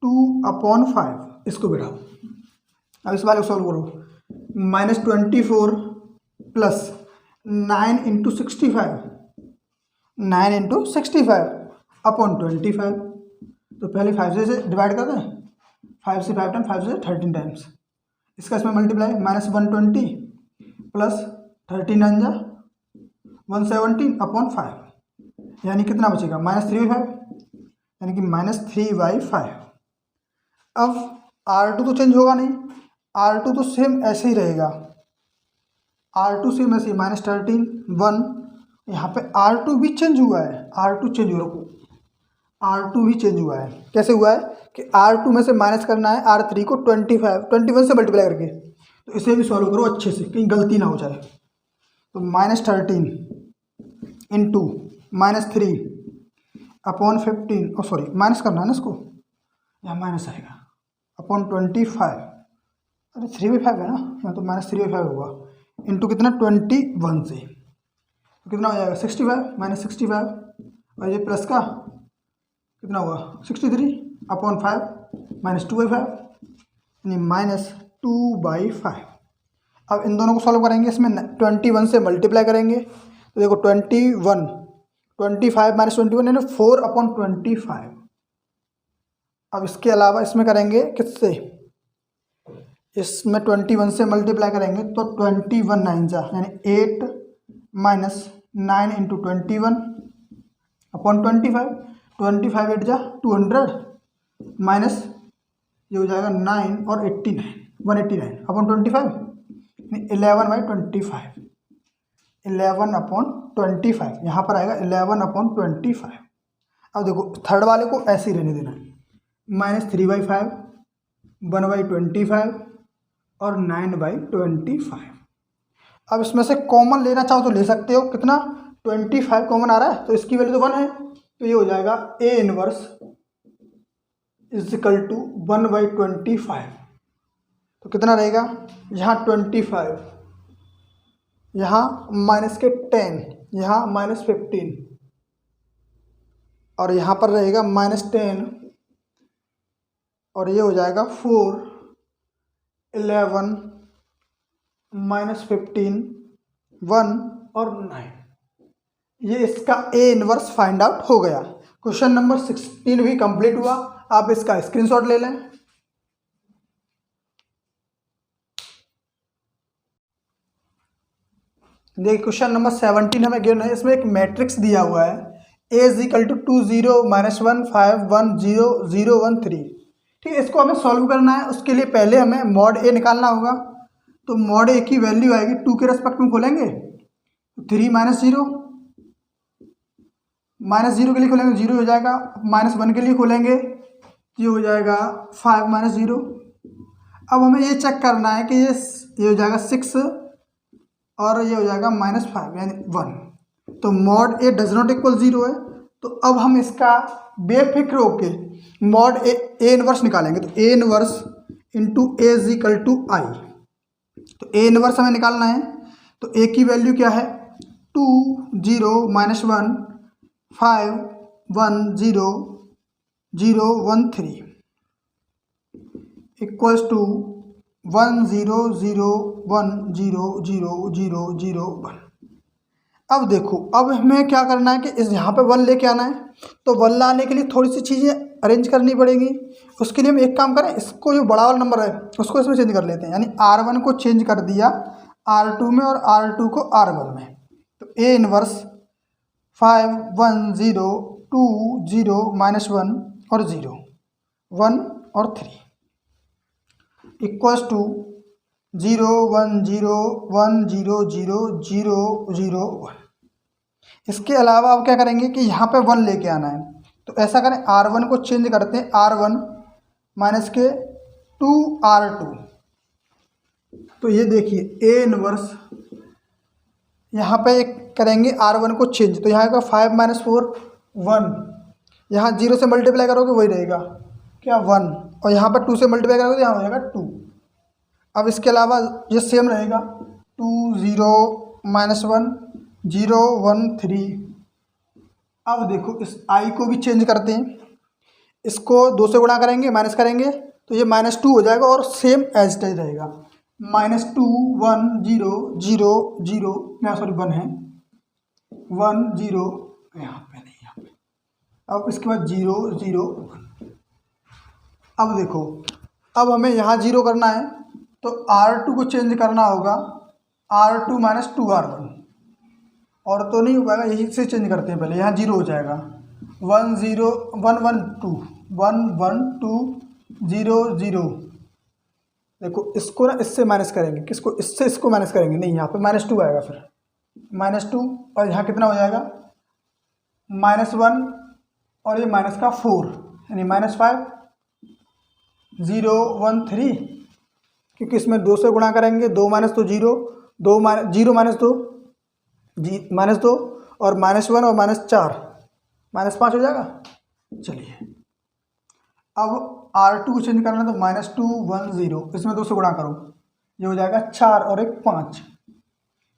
-2/5, इसको बिठाओ। अब इस वाले को सॉल्व करो, -24 प्लस 9 × 65 9 × 65/25, तो पहले 5 से डिवाइड कर दें, 5 से 5 टाइम 5 से 13 टाइम्स, इसका इसमें मल्टीप्लाई -120 प्लस 39 जा 117/5 यानी कितना बचेगा -3/5 यानी कि -3/5। अब R2 तो चेंज होगा नहीं, R2 तो सेम ऐसे ही रहेगा, R2 सेम ऐसे ही -13 1। यहाँ पे R2 भी चेंज हुआ है, R2 चेंज हुआ है, R2 भी चेंज हुआ है। कैसे हुआ है कि R2 में से माइनस करना है R3 को 21 से मल्टीप्लाई करके, तो इसे भी सॉल्व करो अच्छे से, कहीं गलती ना हो जाए। तो -13 इंटू -3/15, सॉरी माइनस करना है ना इसको, यहाँ माइनस आएगा अपॉन 25, अरे 3/5 है ना, यहाँ तो -3/5 होगा, इंटू कितना 21 से, तो कितना हो जाएगा 65 -65, और ये प्लस का कितना होगा 63/5 -2/5 यानी -2/5। अब इन दोनों को सॉल्व करेंगे, इसमें 21 से मल्टीप्लाई करेंगे, तो देखो 21 25 -21 यानी 4/25। अब इसके अलावा इसमें करेंगे किससे, इसमें 21 से मल्टीप्लाई करेंगे तो 21 9 जा यानी 8 -9 इंटू 21/25, 25 8 जा 200 माइनस ये हो जाएगा 9 और 89 189/25 11/25, 11/25 यहाँ पर आएगा 11/25। अब देखो थर्ड वाले को ऐसे ही रहने देना है, -3/5 1/25 और 9/25। अब इसमें से कॉमन लेना चाहो तो ले सकते हो, कितना 25 कॉमन आ रहा है, तो इसकी वैल्यू तो 1 है, तो ये हो जाएगा A इनवर्स = 1/25। तो कितना रहेगा, यहाँ 25, यहाँ -10, यहाँ -15, और यहाँ पर रहेगा -10, और ये हो जाएगा 4 11 -15 1 और 9। ये इसका A इनवर्स फाइंड आउट हो गया। क्वेश्चन नंबर 16 भी कंप्लीट हुआ, आप इसका स्क्रीनशॉट ले लें। देखिए क्वेश्चन नंबर 17 हमें गिवन है, इसमें एक मैट्रिक्स दिया हुआ है A = 2 0 -1 5 1 0 0 1 3। ठीक है, इसको हमें सॉल्व करना है, उसके लिए पहले हमें मॉड A निकालना होगा। तो मॉड A की वैल्यू आएगी 2 के रेस्पेक्ट में खोलेंगे 3 -0 के लिए खोलेंगे 0 हो जाएगा, -1 के लिए खोलेंगे ये हो जाएगा 5 -0। अब हमें ये चेक करना है कि ये हो जाएगा 6 और ये हो जाएगा -5 यानी 1। तो mod A does not equal 0 है, तो अब हम इसका बेफिक्र होके मॉड A इनवर्स निकालेंगे। तो A inverse into A = I। तो A इनवर्स हमें निकालना है, तो A की वैल्यू क्या है 2 0 -1 5 1 0 0 1 3 इक्वल्स टू 1 0 0 1 0 0 0 0 1। अब देखो, अब हमें क्या करना है कि इस यहाँ पे 1 लेके आना है, तो 1 लाने के लिए थोड़ी सी चीज़ें अरेंज करनी पड़ेगी। उसके लिए हम एक काम करें, इसको जो बड़ा वाला नंबर है उसको इसमें चेंज कर लेते हैं, यानी R1 को चेंज कर दिया R2 में और R2 को R1 में। तो A इनवर्स 5 1 0 2 0 -1 और 0 1 और 3 इक्वल्स टू 0 1 0 1 0 0 0 0 1। इसके अलावा अब क्या करेंगे कि यहाँ पे 1 लेके आना है, तो ऐसा करें R1 को चेंज करते हैं R1 माइनस के 2 R2। तो ये देखिए A इनवर्स यहाँ पे करेंगे R1 को चेंज, तो यहाँ आएगा 5 -4 1, यहाँ 0 से मल्टीप्लाई करोगे वही रहेगा क्या 1, और यहाँ पर 2 से मल्टीप्लाई करोगे तो यहाँ हो जाएगा 2। अब इसके अलावा ये सेम रहेगा 2 0 -1 0 1 3। अब देखो इस I को भी चेंज करते हैं, इसको 2 से गुणा करेंगे माइनस करेंगे तो ये -2 हो जाएगा और सेम एज इट इज रहेगा -2 1 0 0 0 सॉरी 1 है 1 0 यहाँ पे नहीं, यहाँ पे। अब इसके बाद 0 0 1। अब देखो, अब हमें यहाँ 0 करना है तो R2 को चेंज करना होगा R2 -2 R1, और तो नहीं हो पाएगा, यही से चेंज करते हैं पहले, यहाँ 0 हो जाएगा 1 0 देखो इसको ना इससे माइनस करेंगे, किसको, इससे इसको माइनस करेंगे, नहीं यहाँ पे -2 आएगा, फिर -2 और यहाँ कितना हो जाएगा -1 और ये माइनस का 4 यानी -5 0 1 3, क्योंकि इसमें 2 से गुणा करेंगे, 2 माइनस 2 0, 2 0 माइनस 2 -2 और -1 और -4 -5 हो जाएगा। चलिए अब R2 को चेंज करना है तो -2 1 0, इसमें 2 से गुणा करो, ये हो जाएगा 4 और 1 5,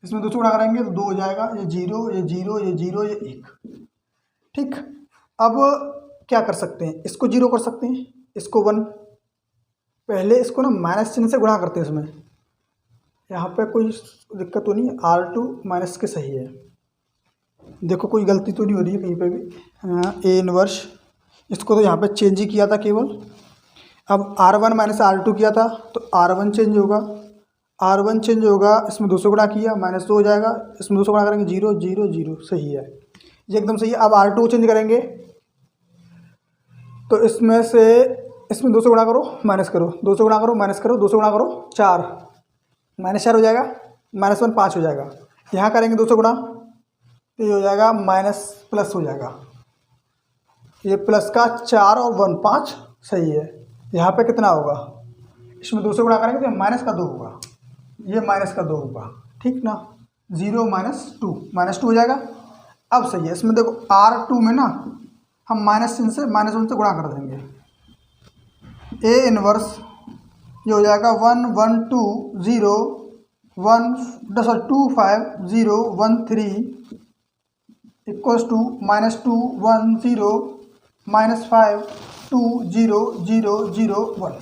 इसमें 2 से गुणा करेंगे तो 2 हो जाएगा, ये 0 ये 0 ये 0 ये 1। ठीक, अब क्या कर सकते हैं, इसको 0 कर सकते हैं, इसको 1, पहले इसको ना माइनस चिन्ह से गुणा करते हैं, इसमें यहाँ पे कोई दिक्कत तो नहीं है, R2 माइनस के सही है, देखो कोई गलती तो नहीं हो रही है कहीं पे भी। A इनवर्स इसको तो यहाँ पे चेंज ही किया था केवल, अब R1 माइनस R2 किया था तो R1 चेंज होगा, R1 चेंज होगा, इसमें 2 से गुणा किया -2 हो जाएगा, इसमें 2 से गुणा करेंगे 0 0 0, सही है, ये एकदम सही है। अब R2 चेंज करेंगे तो इसमें से इसमें 2 से गुणा करो माइनस करो, 2 से गुणा करो माइनस करो, 2 से गुणा करो 4 -4 हो जाएगा, -1 5 हो जाएगा, यहाँ करेंगे 2 से गुणा तो ये हो जाएगा प्लस हो जाएगा, ये प्लस का 4 और 1 5 सही है। यहाँ पे कितना होगा, इसमें 2 से गुणा करेंगे तो माइनस का 2 होगा, ये माइनस का 2 होगा, ठीक ना, 0 -2 हो जाएगा। अब सही है, इसमें देखो R2 में ना हम माइनस चिन्ह से -1 से गुणा कर देंगे, A इनवर्स ये हो जाएगा 1 1 2 0 1 2 5 0 1 3 इक्वल्स टू -2 1 0 -5 2 0 0 0 1।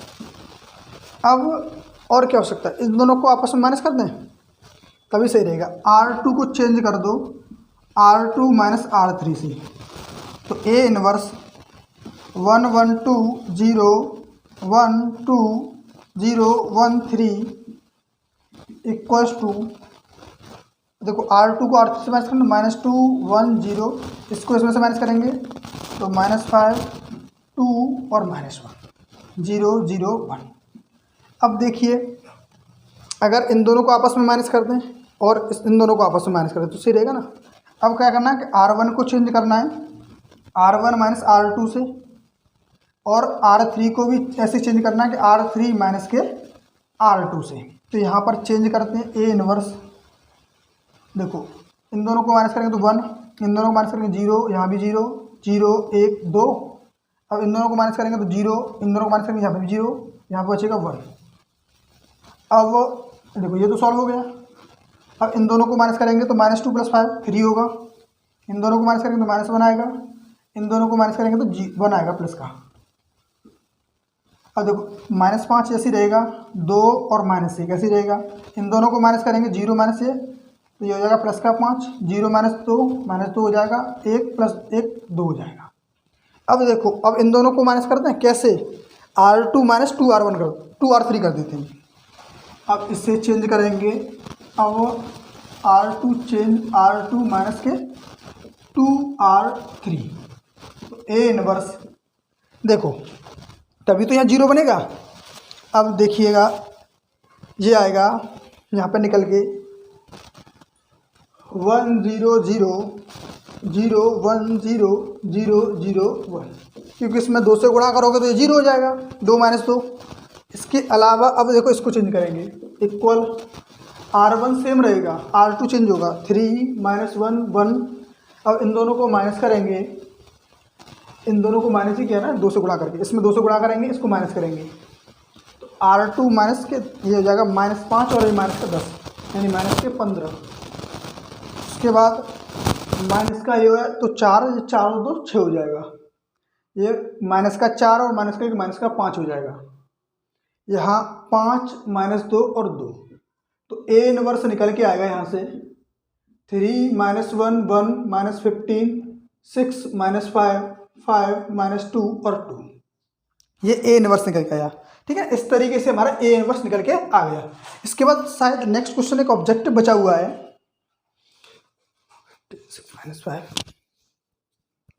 अब और क्या हो सकता है, इन दोनों को आपस में माइनस कर दें तभी सही रहेगा। R2 को चेंज कर दो R2 माइनस R3 से, तो A इनवर्स 1 1 2 0 1 2 0 1 3 इक्वल्स टू, देखो R2 को R3 से माइनस करना, -2 1 0, इसको इसमें से माइनस करेंगे तो -5 2 और -1 0 0 1। अब देखिए अगर इन दोनों को आपस में माइनस कर दें और इन दोनों को आपस में माइनस कर दें तो सही रहेगा ना। अब क्या करना है कि R1 को चेंज करना है R1 माइनस R2 से, और R3 को भी ऐसे चेंज करना है कि R3 माइनस के R2 से। तो यहाँ पर चेंज करते हैं A इनवर्स, देखो इन दोनों को माइनस करेंगे तो 1, इन दोनों को माइनस करेंगे 0, यहाँ भी 0 0 1 2, अब इन दोनों को माइनस करेंगे तो 0, इन दोनों को माइनस करेंगे यहाँ पे भी 0, यहाँ पर बचेगा 1। अब देखो ये तो सॉल्व हो गया। अब इन दोनों को माइनस करेंगे तो -2 + 5 3 होगा, इन दोनों को माइनस करेंगे तो -1 आएगा, इन दोनों को माइनस करेंगे तो 1 आएगा प्लस का। अब देखो -5 ऐसे रहेगा, 2 और -1 ऐसे रहेगा, इन दोनों को माइनस करेंगे 0 -1 तो ये हो जाएगा प्लस का 5, 0 -2 हो जाएगा, 1 + 1 2 हो जाएगा। अब देखो अब इन दोनों को माइनस करते हैं कैसे, R2 माइनस 2R1 कर 2R3 कर देते हैं। अब इससे चेंज करेंगे, अब R2 चेंज R2 माइनस के 2R3, तो A इनवर्स देखो तभी तो यहाँ 0 बनेगा। अब देखिएगा ये आएगा यहाँ पर निकल के 1 0 0 0 1 0 0 0 1, क्योंकि इसमें 2 से गुणा करोगे तो ये 0 हो जाएगा, 2 - 2। इसके अलावा अब देखो इसको चेंज करेंगे, इक्वल R1 सेम रहेगा, R2 चेंज होगा 3 -1 1। अब इन दोनों को माइनस करेंगे, इन दोनों को माइनस ही किया ना 2 से गुणा करके, इसमें 2 से गुणा करेंगे, इसको माइनस करेंगे तो R2 माइनस के ये हो जाएगा -5 और ये -10 यानी -15। उसके बाद माइनस का ये है तो 4 और 2 6 हो जाएगा, ये माइनस का 4 और माइनस का 1 माइनस का 5 हो जाएगा, यहाँ 5 -2 और 2, तो A इनवर्स निकल के आएगा यहाँ से 3 - 1 1 -15 6 -5 5 -2 और 2, ये A इनवर्स निकल के आया। ठीक है, इस तरीके से हमारा A इनवर्स निकल के आ गया। इसके बाद शायद नेक्स्ट क्वेश्चन एक ऑब्जेक्टिव बचा हुआ है, 6 -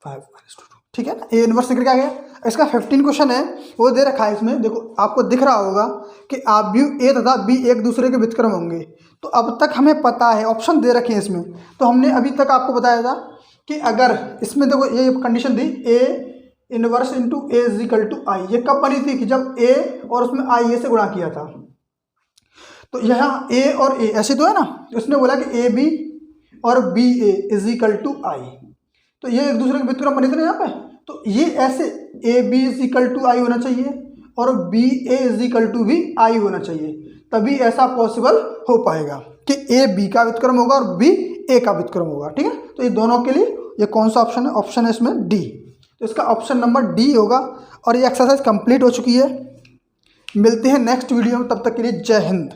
5 5 - 2, ठीक है ना। ए इनवर्स निकल के आ गया। इसका 15 क्वेश्चन है, वो दे रखा है इसमें, देखो आपको दिख रहा होगा कि आव्यूह ए तथा बी एक दूसरे के व्युत्क्रम होंगे। तो अब तक हमें पता है, ऑप्शन दे रखे हैं इसमें, तो हमने अभी तक आपको बताया था कि अगर इसमें देखो ये कंडीशन थी A inverse into A is equal to I, ये कब बनी थी कि जब ए और उसमें आई ए से गुणा किया था। तो यहाँ ए और ए ऐसे तो है ना, उसने बोला कि ए बी और B A is equal to I, तो ये एक दूसरे के व्युत्क्रम बने थे ना यहाँ पे। तो ये ऐसे A B is equal to I होना चाहिए और B A is equal to भी आई होना चाहिए, तभी ऐसा पॉसिबल हो पाएगा कि ए बी का व्युत्क्रम होगा और बी ए का व्युत्क्रम होगा, ठीक है। तो ये दोनों के लिए ये कौन सा ऑप्शन है? ऑप्शन है इसमें डी। तो इसका ऑप्शन नंबर डी होगा। और ये एक्सरसाइज कंप्लीट हो चुकी है। मिलते हैं नेक्स्ट वीडियो में, तब तक के लिए जय हिंद।